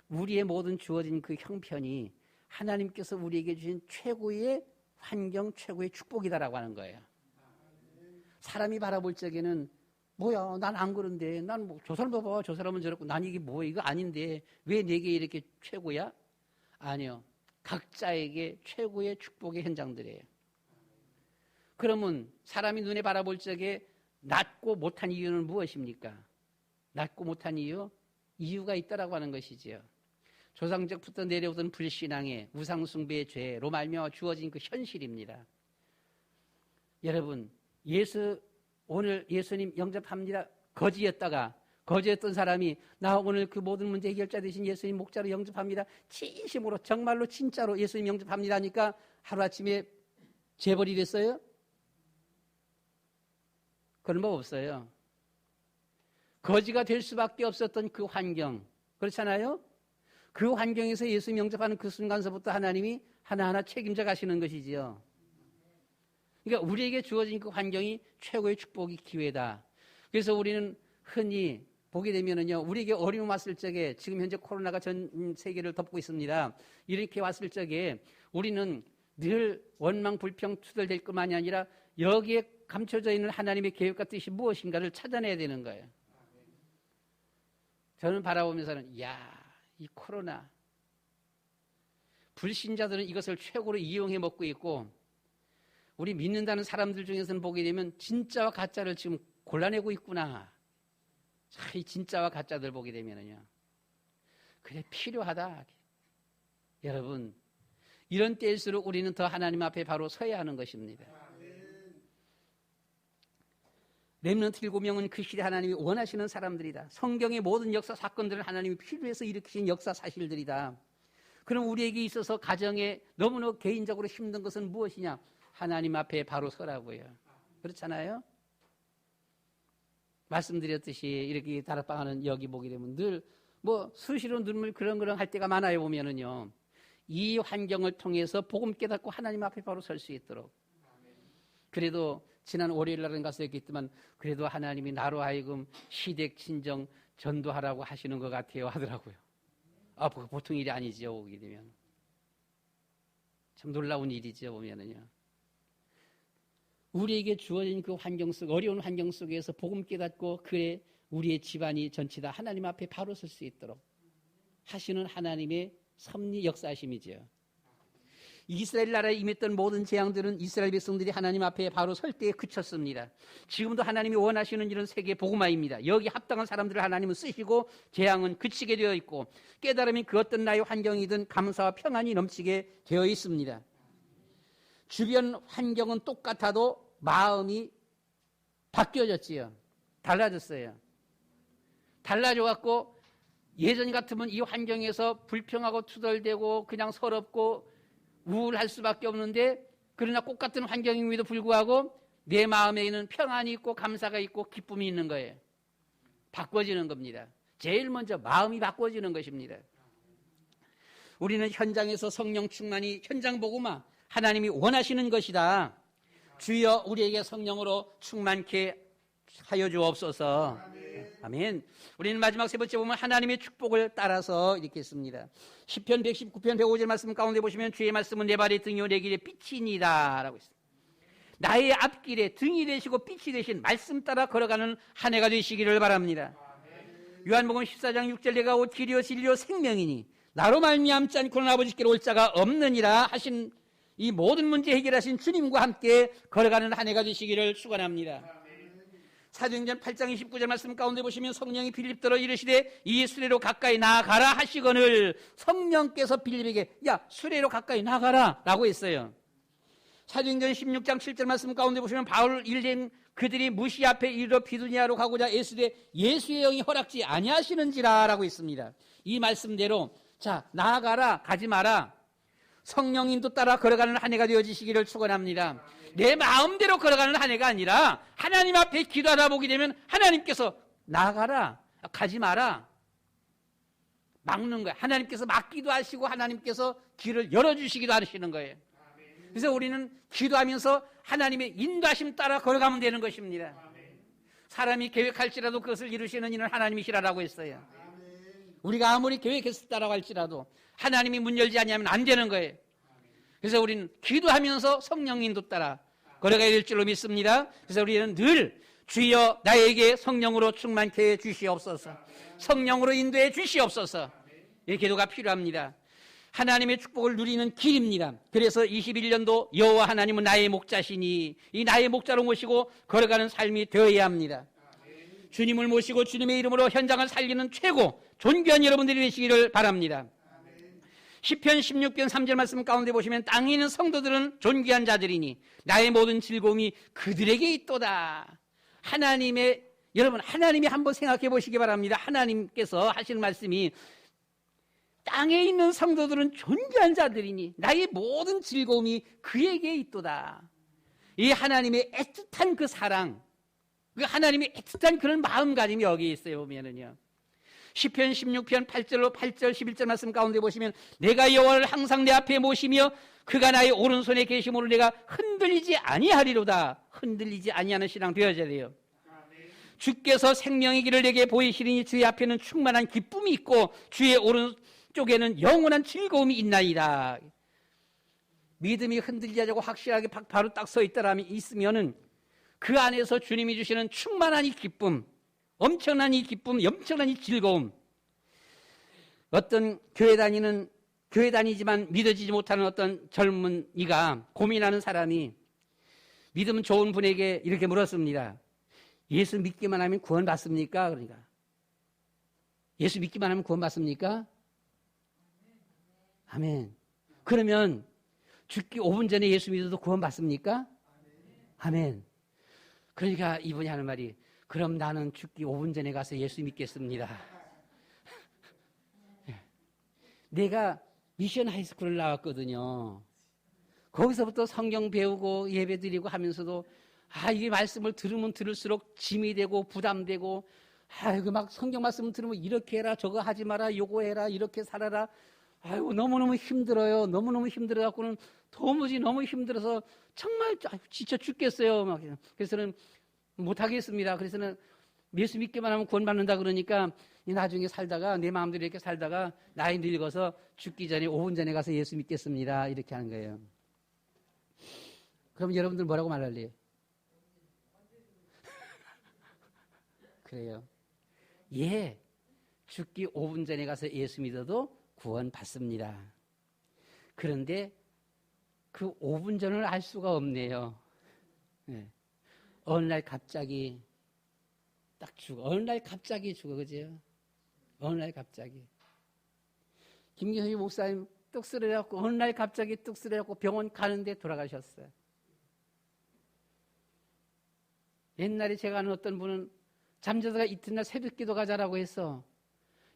우리의 모든 주어진 그 형편이 하나님께서 우리에게 주신 최고의 환경, 최고의 축복이다라고 하는 거예요. 사람이 바라볼 적에는 뭐야 난 안 그런데 난 뭐 저 사람 봐봐 저 사람은 저렇고 난 이게 뭐야 이거 아닌데 왜 내게 이렇게 최고야? 아니요. 각자에게 최고의 축복의 현장들이에요. 그러면 사람이 눈에 바라볼 적에 낮고 못한 이유는 무엇입니까? 낮고 못한 이유가 있다라고 하는 것이지요. 조상적부터 내려오던 불신앙의 우상숭배의 죄로 말미암아 주어진 그 현실입니다. 여러분 오늘 예수님 영접합니다. 거지였던 사람이 나 오늘 그 모든 문제 해결자 되신 예수님 목자로 영접합니다. 진심으로 정말로 진짜로 예수님 영접합니다 하니까 하루아침에 재벌이 됐어요? 그런 법 없어요. 거지가 될 수밖에 없었던 그 환경 그렇잖아요? 그 환경에서 예수님 영접하는 그 순간서부터 하나님이 하나하나 책임져 가시는 것이지요. 그러니까 우리에게 주어진 그 환경이 최고의 축복의 기회다. 그래서 우리는 흔히 보게 되면은요, 우리에게 어려움 왔을 적에 지금 현재 코로나가 전 세계를 덮고 있습니다. 이렇게 왔을 적에 우리는 늘 원망, 불평, 투덜댈 것만이 아니라 여기에 감춰져 있는 하나님의 계획과 뜻이 무엇인가를 찾아내야 되는 거예요. 저는 바라보면서는 이 코로나 불신자들은 이것을 최고로 이용해 먹고 있고 우리 믿는다는 사람들 중에서는 보게 되면 진짜와 가짜를 지금 골라내고 있구나. 이 진짜와 가짜들 보게 되면은요. 그래 필요하다. 여러분 이런 때일수록 우리는 더 하나님 앞에 바로 서야 하는 것입니다. 렘넌트 7명은 그 시대 하나님이 원하시는 사람들이다. 성경의 모든 역사 사건들은 하나님이 필요해서 일으키신 역사 사실들이다. 그럼 우리에게 있어서 가정에 너무나 개인적으로 힘든 것은 무엇이냐? 하나님 앞에 바로 서라고요. 그렇잖아요? 말씀드렸듯이 이렇게 다락방하는 여기 보게 되면 늘 수시로 눈물 그렁그렁 할 때가 많아요 보면은요. 이 환경을 통해서 복음 깨닫고 하나님 앞에 바로 설 수 있도록. 그래도 지난 월요일 날은 가서 했겠지만 그래도 하나님이 나로 하여금 시댁 친정 전도하라고 하시는 것 같아요 하더라고요. 보통 일이 아니죠 오게 되면. 참 놀라운 일이죠 보면은요. 우리에게 주어진 그 환경 속 어려운 환경 속에서 복음 깨닫고 그래 우리의 집안이 전체 다 하나님 앞에 바로 설 수 있도록 하시는 하나님의 섭리 역사심이죠. 이스라엘 나라에 임했던 모든 재앙들은 이스라엘 백성들이 하나님 앞에 바로 설 때에 그쳤습니다. 지금도 하나님이 원하시는 일은 세계 복음화입니다. 여기 합당한 사람들을 하나님은 쓰시고 재앙은 그치게 되어 있고 깨달음이 그 어떤 나의 환경이든 감사와 평안이 넘치게 되어 있습니다. 주변 환경은 똑같아도 마음이 바뀌어졌지요. 달라졌어요. 달라져갖고 예전 같으면 이 환경에서 불평하고 투덜대고 그냥 서럽고 우울할 수밖에 없는데 그러나 똑같은 환경임에도 불구하고 내 마음에는 평안이 있고 감사가 있고 기쁨이 있는 거예요. 바꿔지는 겁니다. 제일 먼저 마음이 바꿔지는 것입니다. 우리는 현장에서 성령 충만이 현장 복음화 하나님이 원하시는 것이다. 주여 우리에게 성령으로 충만케 하여 주옵소서. 아멘. 우리는 마지막 세 번째 보면 하나님의 축복을 따라서 이렇게 했습니다. 시편 119편 105절 말씀 가운데 보시면 주의 말씀은 내 발의 등이요 내 길의 빛이니이다 라고 했습니다. 나의 앞길에 등이 되시고 빛이 되신 말씀 따라 걸어가는 한 해가 되시기를 바랍니다. 요한복음 14장 6절 내가 곧 길이요 진리요 생명이니 나로 말미암지 않고는 아버지께로 올 자가 없느니라 하신 이 모든 문제 해결하신 주님과 함께 걸어가는 한 해가 되시기를 축원합니다. 사도행전 8장 29절 말씀 가운데 보시면 성령이 빌립더러 이르시되 이 수레로 가까이 나아가라 하시거늘 성령께서 빌립에게 야 수레로 가까이 나가라 라고 했어요. 사도행전 16장 7절 말씀 가운데 보시면 바울 일행 그들이 무시 앞에 이르러 비두니아로 가고자 애쓰되 예수의 영이 허락지 아니하시는지라 라고 있습니다. 이 말씀대로 자 나아가라 가지 마라 성령 인도 따라 걸어가는 한 해가 되어지시기를 축원합니다. 내 마음대로 걸어가는 한 해가 아니라 하나님 앞에 기도하다 보게 되면 하나님께서 나아가라 가지 마라 막는 거예요. 하나님께서 막기도 하시고 하나님께서 길을 열어주시기도 하시는 거예요. 그래서 우리는 기도하면서 하나님의 인도하심 따라 걸어가면 되는 것입니다. 사람이 계획할지라도 그것을 이루시는 이는 하나님이시라고 했어요. 우리가 아무리 계획했다라고 할지라도 하나님이 문 열지 않으면 안 되는 거예요. 그래서 우리는 기도하면서 성령 인도 따라 걸어가야 될 줄로 믿습니다. 그래서 우리는 늘 주여 나에게 성령으로 충만케 해 주시옵소서, 성령으로 인도해 주시옵소서, 이 기도가 필요합니다. 하나님의 축복을 누리는 길입니다. 그래서 21년도 여호와 하나님은 나의 목자시니 이 나의 목자로 모시고 걸어가는 삶이 되어야 합니다. 주님을 모시고 주님의 이름으로 현장을 살리는 최고 존귀한 여러분들이 되시기를 바랍니다. 시편 16편 3절 말씀 가운데 보시면 땅에 있는 성도들은 존귀한 자들이니 나의 모든 즐거움이 그들에게 있도다. 여러분 하나님이 한번 생각해 보시기 바랍니다. 하나님께서 하시는 말씀이 땅에 있는 성도들은 존귀한 자들이니 나의 모든 즐거움이 그에게 있도다. 이 하나님의 애틋한 그 사랑, 그 하나님의 애틋한 그런 마음가짐이 여기에 있어요. 보면은요. 시편 16편 8절 11절 말씀 가운데 보시면 내가 여호와를 항상 내 앞에 모시며 그가 나의 오른손에 계심으로 내가 흔들리지 아니하리로다. 흔들리지 아니하는 신앙 되어져야 돼요. 주께서 생명의 길을 내게 보이시리니 주의 앞에는 충만한 기쁨이 있고 주의 오른쪽에는 영원한 즐거움이 있나이다. 믿음이 흔들리지 않고 확실하게 바로 딱 서 있으면은 그 안에서 주님이 주시는 충만한 이 기쁨, 엄청난 이 기쁨, 엄청난 이 즐거움. 어떤 교회 다니지만 믿어지지 못하는 어떤 젊은이가 고민하는 사람이 믿음 좋은 분에게 이렇게 물었습니다. 예수 믿기만 하면 구원 받습니까? 그러니까 예수 믿기만 하면 구원 받습니까? 아멘. 그러면 죽기 5분 전에 예수 믿어도 구원 받습니까? 아멘. 그러니까 이분이 하는 말이 그럼 나는 죽기 5분 전에 가서 예수 믿겠습니다. 내가 미션 하이스쿨을 나왔거든요. 거기서부터 성경 배우고 예배 드리고 하면서도 이게 말씀을 들으면 들을수록 짐이 되고 부담되고 이거 막 성경 말씀 들으면 이렇게 해라 저거 하지 마라 요거 해라 이렇게 살아라 너무너무 힘들어요. 너무너무 힘들어갖고는 도무지 너무 힘들어서 정말 지쳐 죽겠어요. 그래서는 못하겠습니다. 그래서는 예수 믿기만 하면 구원받는다 그러니까 나중에 살다가 내 마음대로 이렇게 살다가 나이 늙어서 죽기 전에 5분 전에 가서 예수 믿겠습니다. 이렇게 하는 거예요. 그럼 여러분들 뭐라고 말할래요? 그래요. 예, 죽기 5분 전에 가서 예수 믿어도 구원 받습니다. 그런데 그 5분 전을 알 수가 없네요. 네. 어느 날 갑자기 딱 죽어. 어느 날 갑자기 죽어. 그죠? 어느 날 갑자기. 김경희 목사님 뚝 쓰러져갖고 어느 날 갑자기 뚝 쓰러져갖고 병원 가는데 돌아가셨어요. 옛날에 제가 아는 어떤 분은 잠자다가 이튿날 새벽기도 가자라고 해서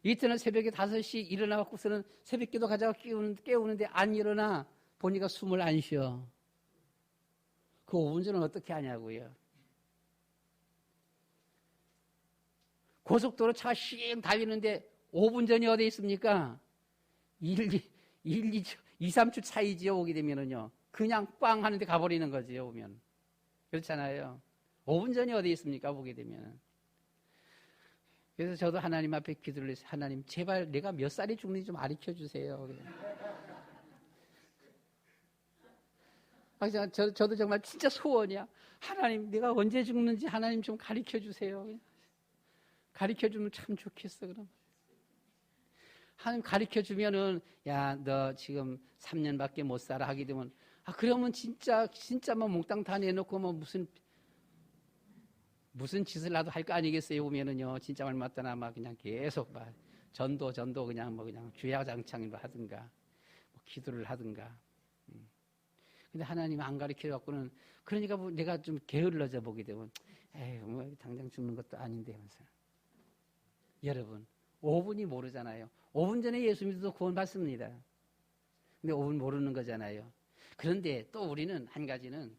이튿날 새벽에 5시 일어나갖고서는 새벽기도 가자고 깨우는데 안 일어나 보니까 숨을 안 쉬어. 그 5분 전은 어떻게 하냐고요. 고속도로 차가 씩 달리는데 5분 전이 어디 있습니까? 2, 3초 차이지요. 오게 되면은요. 그냥 꽝 하는데 가버리는 거지요. 오면. 그렇잖아요. 5분 전이 어디 있습니까? 보게 되면은. 그래서 저도 하나님 앞에 기도를 해서 하나님 제발 내가 몇 살이 죽는지 좀 가르쳐 주세요. 저도 정말 진짜 소원이야. 하나님, 내가 언제 죽는지 하나님 좀 가르쳐 주세요. 가르쳐 주면 참 좋겠어, 그럼. 하나님 가르쳐 주면은, 야, 너 지금 3년밖에 못 살아 하게 되면, 그러면 진짜 뭐 몽땅 다 내놓고 뭐 무슨 짓을 나도 할 거 아니겠어요? 보면은요, 진짜 얼마 떠나 막 그냥 계속 막 전도 그냥 뭐 그냥 주야장창을 하든가, 뭐 기도를 하든가. 근데 하나님 안 가르쳐 갖고는, 그러니까 뭐 내가 좀 게을러져 보게 되면, 에이, 뭐 당장 죽는 것도 아닌데 하면서. 여러분, 5분이 모르잖아요. 5분 전에 예수 믿어도 구원 받습니다. 근데 5분 모르는 거잖아요. 그런데 또 우리는 한 가지는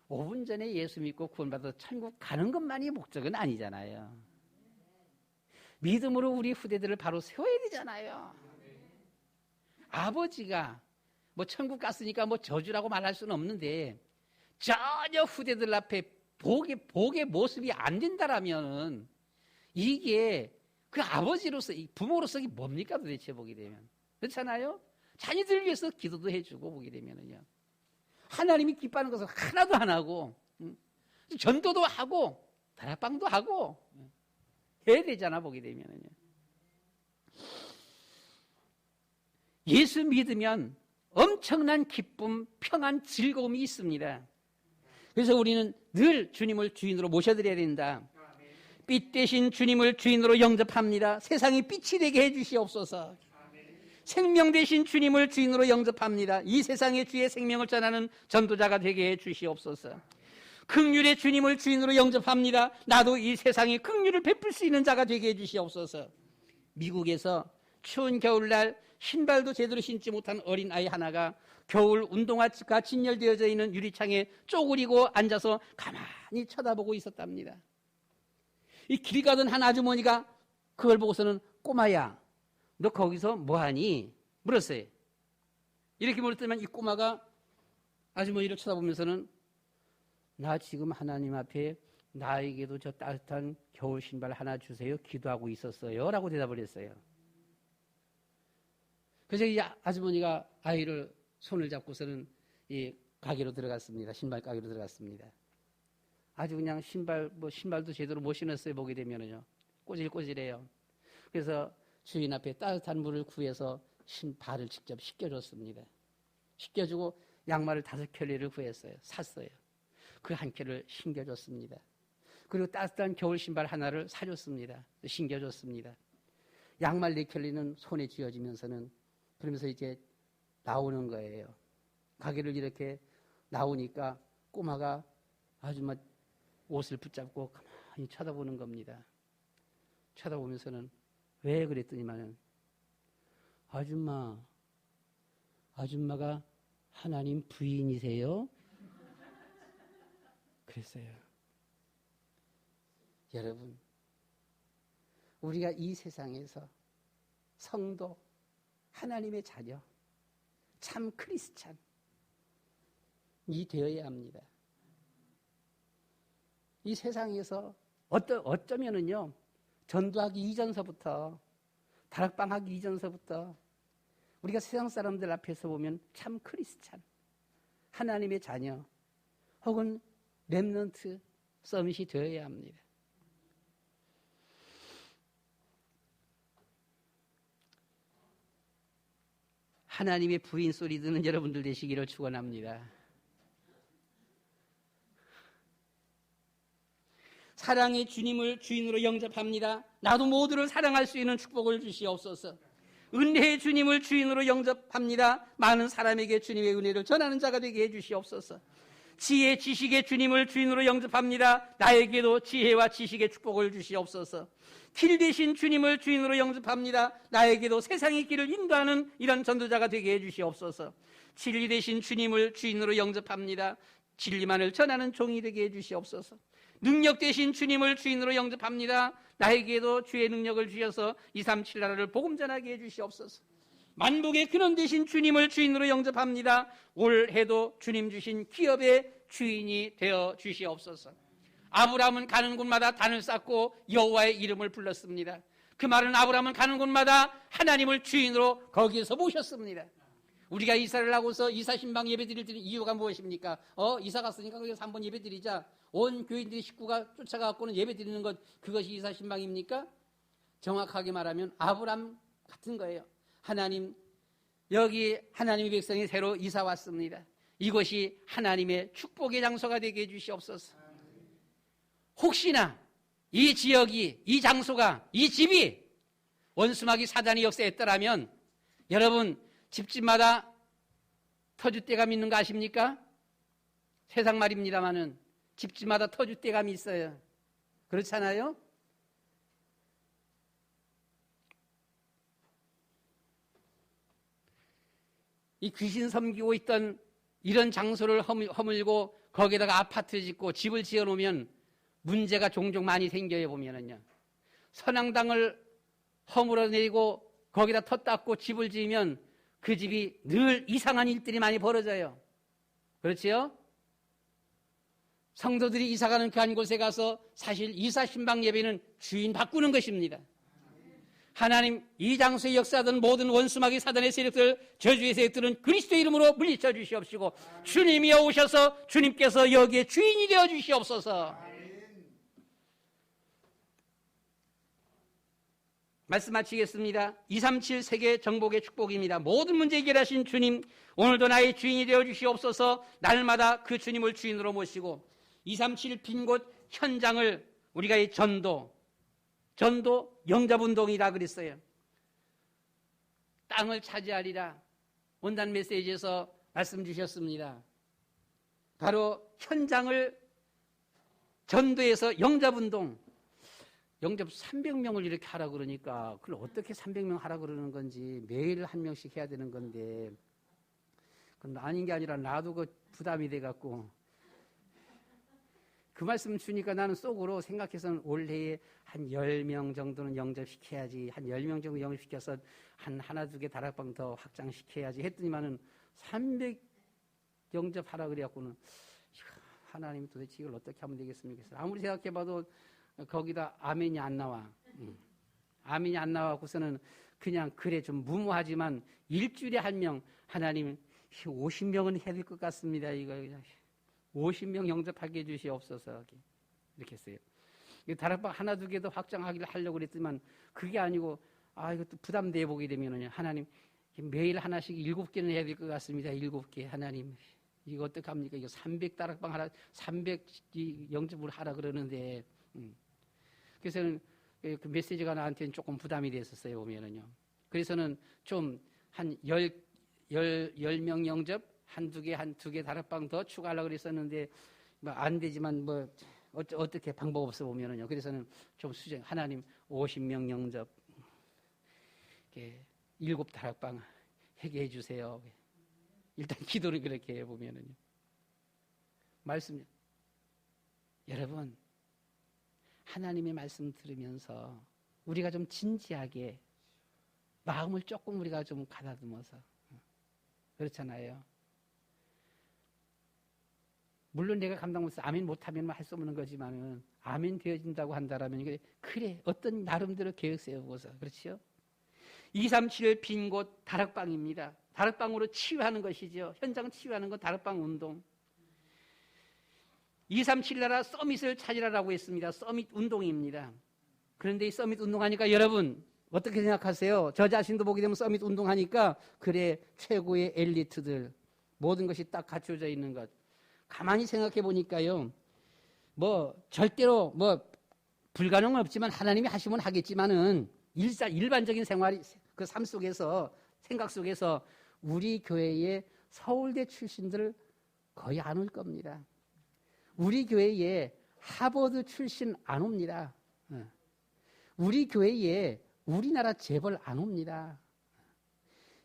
5분 전에 예수 믿고 구원 받아서 천국 가는 것만이 목적은 아니잖아요. 믿음으로 우리 후대들을 바로 세워야 되잖아요. 아버지가 뭐 천국 갔으니까 뭐 저주라고 말할 수는 없는데, 전혀 후대들 앞에 복의 모습이 안 된다라면은 이게 그 아버지로서, 부모로서 이게 뭡니까 도대체 보게 되면. 그렇잖아요? 자녀들 위해서 기도도 해주고 보게 되면은요. 하나님이 기뻐하는 것을 하나도 안 하고, 전도도 하고, 다락방도 하고, 해야 되잖아, 보게 되면은요. 예수 믿으면 엄청난 기쁨, 평안, 즐거움이 있습니다. 그래서 우리는 늘 주님을 주인으로 모셔드려야 된다. 빛 대신 주님을 주인으로 영접합니다. 세상이 빛이 되게 해주시옵소서. 생명 대신 주님을 주인으로 영접합니다. 이 세상의 주의 생명을 전하는 전도자가 되게 해주시옵소서. 긍휼의 주님을 주인으로 영접합니다. 나도 이 세상에 긍휼을 베풀 수 있는 자가 되게 해주시옵소서. 미국에서 추운 겨울날 신발도 제대로 신지 못한 어린 아이 하나가 겨울 운동화가 진열되어져 있는 유리창에 쪼그리고 앉아서 가만히 쳐다보고 있었답니다. 이 길 가던 한 아주머니가 그걸 보고서는, 꼬마야, 너 거기서 뭐하니? 물었어요. 이렇게 물었더니 이 꼬마가 아주머니를 쳐다보면서는, 나 지금 하나님 앞에 나에게도 저 따뜻한 겨울 신발 하나 주세요, 기도하고 있었어요 라고 대답을 했어요. 그래서 이 아주머니가 아이를 손을 잡고서는 이 가게로 들어갔습니다. 신발 가게로 들어갔습니다. 아주 그냥 신발도 제대로 못 신었어요. 보게 되면은요, 꼬질꼬질해요. 그래서 주인 앞에 따뜻한 물을 구해서 발을 직접 씻겨줬습니다. 씻겨주고 양말을 5켤레를 구했어요. 샀어요. 그 한 켤레를 신겨줬습니다. 그리고 따뜻한 겨울 신발 하나를 사줬습니다. 신겨줬습니다. 양말 4켤레는 손에 쥐어지면서는, 그러면서 이제 나오는 거예요. 가게를 이렇게 나오니까 꼬마가 아줌마 옷을 붙잡고 가만히 쳐다보는 겁니다. 쳐다보면서는, 왜 그랬더니만은, 아줌마가 하나님 부인이세요? 그랬어요. 여러분, 우리가 이 세상에서 성도, 하나님의 자녀, 참 크리스찬이 되어야 합니다. 이 세상에서 어쩌면은요, 전도하기 이전서부터, 다락방 하기 이전서부터 우리가 세상 사람들 앞에서 보면 참 크리스찬, 하나님의 자녀, 혹은 렘넌트 서밋이 되어야 합니다. 하나님의 부인 소리 듣는 여러분들 되시기를 축원합니다. 사랑의 주님을 주인으로 영접합니다. 나도 모두를 사랑할 수 있는 축복을 주시옵소서. 은혜의 주님을 주인으로 영접합니다. 많은 사람에게 주님의 은혜를 전하는 자가 되게 해주시옵소서. 지혜, 지식의 주님을 주인으로 영접합니다. 나에게도 지혜와 지식의 축복을 주시옵소서. 길 대신 주님을 주인으로 영접합니다. 나에게도 세상의 길을 인도하는 이런 전도자가 되게 해주시옵소서. 진리 대신 주님을 주인으로 영접합니다. 진리만을 전하는 종이 되게 해주시옵소서. 능력 대신 주님을 주인으로 영접합니다. 나에게도 주의 능력을 주셔서 237 나라를 복음 전하게 해주시옵소서. 만복의 근원 되신 주님을 주인으로 영접합니다. 올해도 주님 주신 기업의 주인이 되어 주시옵소서. 아브라함은 가는 곳마다 단을 쌓고 여호와의 이름을 불렀습니다. 그 말은 아브라함은 가는 곳마다 하나님을 주인으로 거기에서 모셨습니다. 우리가 이사를 하고서 이사 신방 예배 드릴 이유가 무엇입니까? 이사 갔으니까 거기서 한번 예배 드리자. 온 교인들이 식구가 쫓아가고는 예배 드리는 것, 그것이 이사 신방입니까? 정확하게 말하면 아브람 같은 거예요. 하나님, 여기 하나님의 백성이 새로 이사 왔습니다. 이곳이 하나님의 축복의 장소가 되게 해주시옵소서. 혹시나 이 지역이, 이 장소가, 이 집이 원수마귀 사단이 역사했더라면 여러분 집집마다 터줏대감이 있는 거 아십니까? 세상 말입니다마는 집집마다 터줏대감이 있어요. 그렇잖아요? 이 귀신 섬기고 있던 이런 장소를 허물고 거기다가 아파트 짓고 집을 지어놓으면 문제가 종종 많이 생겨요. 보면은요, 선앙당을 허물어내고 거기다 터 닦고 집을 지으면 그 집이 늘 이상한 일들이 많이 벌어져요. 그렇지요? 성도들이 이사가는 그 한 곳에 가서 사실 이사 신방 예배는 주인 바꾸는 것입니다. 하나님, 이 장소에 역사하던 모든 원수마귀 사단의 세력들, 저주의 세력들은 그리스도의 이름으로 물리쳐 주시옵시고 주님이 오셔서 주님께서 여기에 주인이 되어 주시옵소서. 말씀 마치겠습니다. 237 세계 정복의 축복입니다. 모든 문제 해결하신 주님, 오늘도 나의 주인이 되어 주시옵소서. 날마다 그 주님을 주인으로 모시고 237 빈 곳 현장을 우리가 이 전도 영접운동이라 그랬어요. 땅을 차지하리라 원단 메시지에서 말씀 주셨습니다. 바로 현장을 전도해서 영접운동, 영접 300명을 이렇게 하라 그러니까 그걸 어떻게 300명 하라 그러는 건지, 매일 한 명씩 해야 되는 건데 그건 아닌 게 아니라 나도 그 부담이 돼갖고 그 말씀 주니까 나는 속으로 생각해서는 올해에 한 10명 정도는 영접시켜야지, 한 10명 정도 영접시켜서 한 하나 두 개 다락방 더 확장시켜야지 했더니만은 300 영접하라 그래갖고는 하나님 도대체 이걸 어떻게 하면 되겠습니까? 아무리 생각해봐도 거기다 아멘이 안 나와. 아멘이 안 나와갖고서는 그냥 그래 좀 무모하지만 일주일에 한 명, 하나님 50명은 해야 될 것 같습니다. 이거 50명 영접하게 해주시옵소서. 이렇게 했어요. 다락방 하나 두 개 더 확장하기를 하려고 그랬지만 그게 아니고 이것도 부담돼 보게 되면은요, 하나님 매일 하나씩 7개는 해야 될 것 같습니다. 7개. 하나님 이거 어떡합니까? 이거 300 다락방 하나 300 영접을 하라 그러는데 그래서는 그 메시지가 나한테는 조금 부담이 됐었어요. 보면은요. 그래서는 좀 한 10명 영접 한 두 개 다락방 더 추가하려고 그랬었는데 뭐 안 되지만 뭐 어떻게 방법 없어 보면은요. 그래서는 좀 수정, 하나님 50명 영접 7 다락방 하게 해주세요. 일단 기도를 그렇게 해보면은요. 말씀, 여러분 하나님의 말씀 들으면서 우리가 좀 진지하게 마음을 조금 우리가 좀 가다듬어서, 그렇잖아요. 물론 내가 감당 못해서 아멘 못하면 할 수 없는 거지만은 아멘 되어진다고 한다라면 이게 그래 어떤 나름대로 계획 세우고서, 그렇죠? 237 빈 곳 다락방입니다. 다락방으로 치유하는 것이죠. 현장 치유하는 건 다락방 운동. 237 나라 서밋을 찾으라고 했습니다. 서밋 운동입니다. 그런데 이 서밋 운동하니까 여러분 어떻게 생각하세요? 저 자신도 보게 되면 서밋 운동하니까 그래 최고의 엘리트들 모든 것이 딱 갖춰져 있는 것. 가만히 생각해 보니까요, 뭐 절대로 뭐 불가능은 없지만 하나님이 하시면 하겠지만은 일반적인 생활, 그 삶 속에서, 생각 속에서 우리 교회에 서울대 출신들 거의 안 올 겁니다. 우리 교회에 하버드 출신 안 옵니다. 우리 교회에 우리나라 재벌 안 옵니다.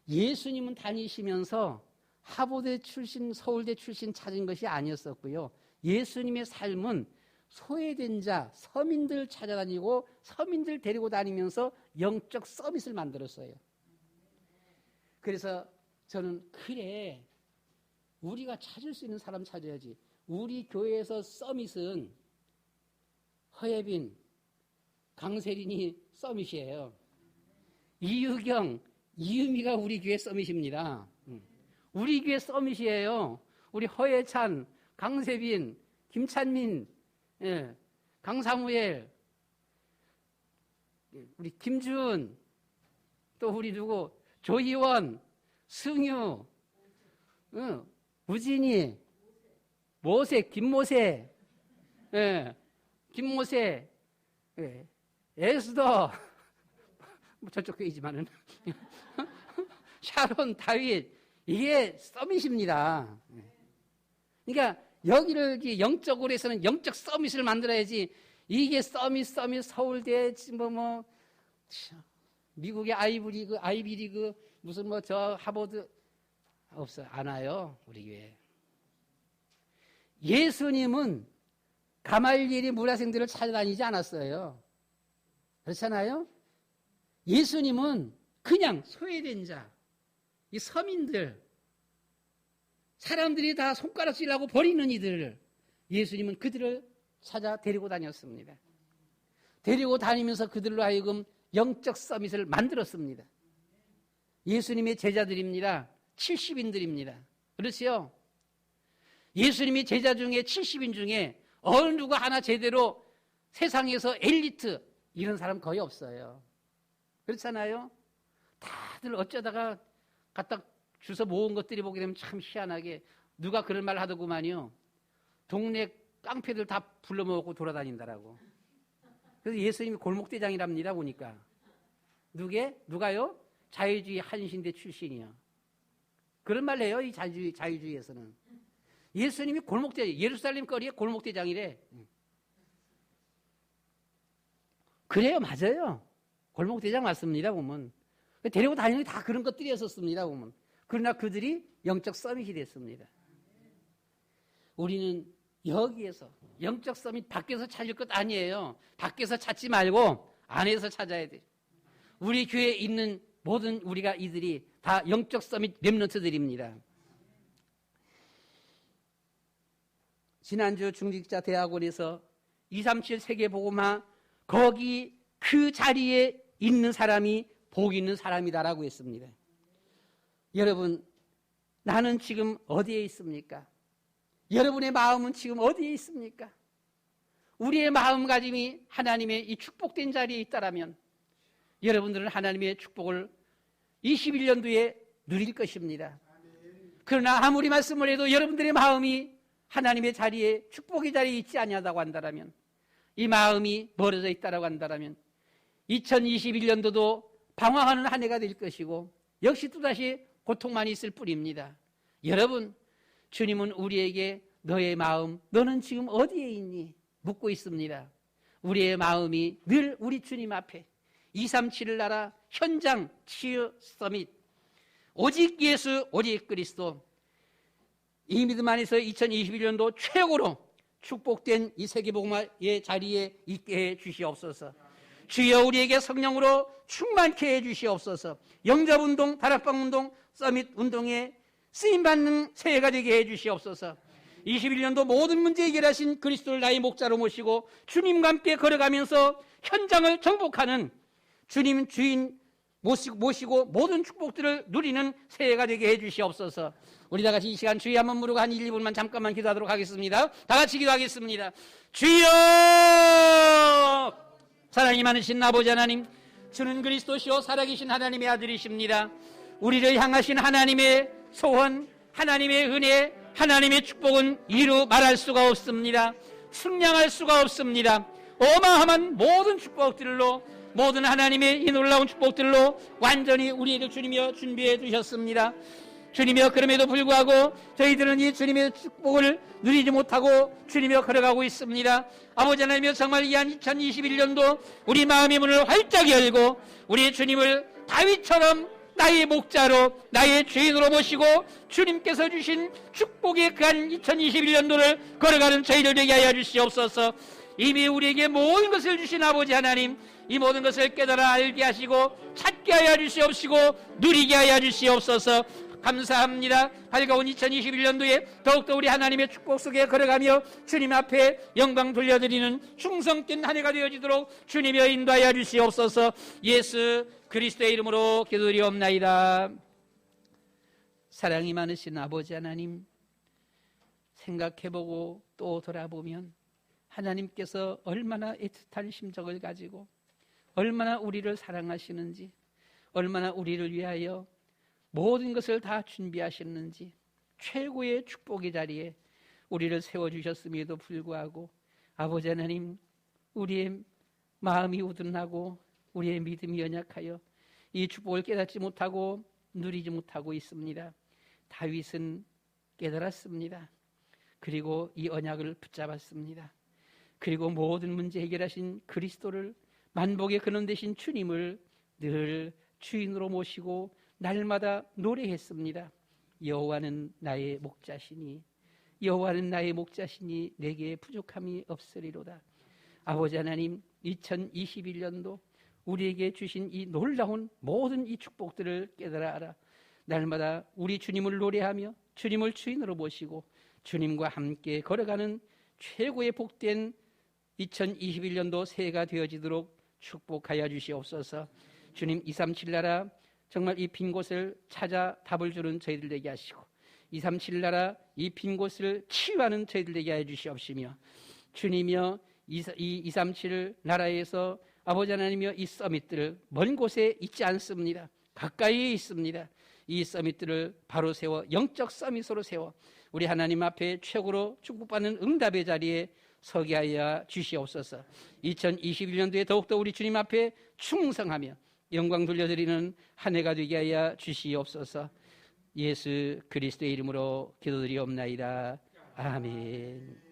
예수님은 다니시면서 하버드 출신, 서울대 출신 찾은 것이 아니었었고요. 예수님의 삶은 소외된 자, 서민들 찾아다니고 서민들 데리고 다니면서 영적 서밋을 만들었어요. 그래서 저는 그래, 우리가 찾을 수 있는 사람 찾아야지. 우리 교회에서 서밋은 허예빈, 강세린이 서밋이에요. 이유경, 이유미가 우리 교회 서밋입니다. 우리 교회 서밋이에요. 우리 허예찬, 강세빈, 김찬민, 예, 강사무엘, 우리 김준, 또 우리 누구 조희원, 승유, 우진이, 모세, 김모세, 예, 김모세, 예, 에스더, 뭐 저쪽 교회지만은 샤론, 다윗, 이게 서밋입니다. 그러니까 여기를 영적으로 해서는 영적 서밋을 만들어야지. 이게 서밋 서울대 미국의 아이비리그 무슨 저 하버드 없어요. 안 와요. 우리 교회. 예수님은 가말리엘의 문화생들을 찾아다니지 않았어요. 그렇잖아요? 예수님은 그냥 소외된 자, 이 서민들, 사람들이 다 손가락질하고 버리는 이들을 예수님은 그들을 찾아 데리고 다녔습니다. 데리고 다니면서 그들로 하여금 영적 서밋을 만들었습니다. 예수님의 제자들입니다. 70인들입니다. 그렇지요? 예수님이 제자 중에 70인 중에 어느 누가 하나 제대로 세상에서 엘리트 이런 사람 거의 없어요. 그렇잖아요? 다들 어쩌다가 갖다 주워 모은 것들이 보게 되면 참 희한하게 누가 그런 말 하더구만요. 동네 깡패들 다 불러 모으고 돌아다닌다라고. 그래서 예수님이 골목대장이랍니다. 보니까. 누가요? 자유주의 한신대 출신이요. 그런 말 해요. 이 자유주의에서는. 예수님이 골목대장, 예루살렘 거리에 골목대장이래. 그래요. 맞아요. 골목대장 맞습니다. 보면. 데리고 다니는 게 다 그런 것들이었었습니다. 보면. 그러나 그들이 영적 서밋이 됐습니다. 우리는 여기에서 영적 서밋 밖에서 찾을 것 아니에요. 밖에서 찾지 말고 안에서 찾아야 돼요. 우리 교회에 있는 모든 우리가 이들이 다 영적 서밋 렘넌트들입니다. 지난주 중직자 대학원에서 237 세계복음화 거기 그 자리에 있는 사람이 복 있는 사람이다라고 했습니다. 여러분, 나는 지금 어디에 있습니까? 여러분의 마음은 지금 어디에 있습니까? 우리의 마음가짐이 하나님의 이 축복된 자리에 있다라면 여러분들은 하나님의 축복을 21년도에 누릴 것입니다. 그러나 아무리 말씀을 해도 여러분들의 마음이 하나님의 자리에 축복의 자리에 있지 아니하다고 한다면, 이 마음이 멀어져 있다라고 한다면 2021년도도 방황하는 한 해가 될 것이고 역시 또다시 고통만 있을 뿐입니다. 여러분, 주님은 우리에게 너의 마음, 너는 지금 어디에 있니? 묻고 있습니다. 우리의 마음이 늘 우리 주님 앞에 237을 나라 현장 치유 서밋 오직 예수 오직 그리스도, 이 믿음 안에서 2021년도 최고로 축복된 이 세계복음화의 자리에 있게 해 주시옵소서. 주여 우리에게 성령으로 충만케 해 주시옵소서. 영접운동, 다락방운동, 서밋 운동에 쓰임받는 새해가 되게 해 주시옵소서. 21년도 모든 문제 해결하신 그리스도를 나의 목자로 모시고 주님과 함께 걸어가면서 현장을 정복하는 주님 주인 모시고 모든 축복들을 누리는 새해가 되게 해 주시옵소서. 우리 다 같이 이 시간 주여 한번 부르고 한 1, 2분만 잠깐만 기도하도록 하겠습니다. 다 같이 기도하겠습니다. 주여! 사랑이 많으신 아버지 하나님, 주는 그리스도시요 살아계신 하나님의 아들이십니다. 우리를 향하신 하나님의 소원, 하나님의 은혜, 하나님의 축복은 이루 말할 수가 없습니다. 측량할 수가 없습니다. 어마어마한 모든 축복들로, 모든 하나님의 이 놀라운 축복들로 완전히 우리에게 주님이여 준비해 주셨습니다. 주님이여, 그럼에도 불구하고 저희들은 이 주님의 축복을 누리지 못하고 주님이여 걸어가고 있습니다. 아버지 하나님이여, 정말 이 2021년도 우리 마음의 문을 활짝 열고 우리 주님을 다윗처럼 나의 목자로 나의 주인으로 모시고 주님께서 주신 축복의 그한 2021년도를 걸어가는 저희들 되게 하여 주시옵소서. 이미 우리에게 모든 것을 주신 아버지 하나님, 이 모든 것을 깨달아 알게 하시고 찾게 하여 주시옵시고 누리게 하여 주시옵소서. 감사합니다. 밝아온 2021년도에 더욱더 우리 하나님의 축복 속에 걸어가며 주님 앞에 영광 돌려드리는 충성된 한 해가 되어지도록 주님여 인도하여 주시옵소서. 예수 그리스도의 이름으로 기도드리옵나이다. 사랑이 많으신 아버지 하나님, 생각해보고 또 돌아보면 하나님께서 얼마나 애틋한 심정을 가지고 얼마나 우리를 사랑하시는지, 얼마나 우리를 위하여 모든 것을 다 준비하셨는지, 최고의 축복의 자리에 우리를 세워주셨음에도 불구하고 아버지 하나님, 우리의 마음이 우둔하고 우리의 믿음이 연약하여 이 축복을 깨닫지 못하고 누리지 못하고 있습니다. 다윗은 깨달았습니다. 그리고 이 언약을 붙잡았습니다. 그리고 모든 문제 해결하신 그리스도를, 만복의 근원 되신 주님을 늘 주인으로 모시고 날마다 노래했습니다. 여호와는 나의 목자시니, 여호와는 나의 목자시니 내게 부족함이 없으리로다. 아버지 하나님, 2021년도 우리에게 주신 이 놀라운 모든 이 축복들을 깨달아 알아 날마다 우리 주님을 노래하며 주님을 주인으로 모시고 주님과 함께 걸어가는 최고의 복된 2021년도 새해가 되어지도록 축복하여 주시옵소서. 주님, 237 나라 정말 이 빈 곳을 찾아 답을 주는 저희들 되게 하시고 237 나라 이 빈 곳을 치유하는 저희들 되게 하여 주시옵시며, 주님이여 이 237 나라에서 아버지 하나님이여 이 서밋들을 먼 곳에 있지 않습니다. 가까이에 있습니다. 이 서밋들을 바로 세워 영적 서밋으로 세워 우리 하나님 앞에 최고로 축복받는 응답의 자리에 서게 하여 주시옵소서. 2021년도에 더욱더 우리 주님 앞에 충성하며 영광 돌려드리는 한 해가 되게 하여 주시옵소서. 예수 그리스도의 이름으로 기도드리옵나이다. 아멘.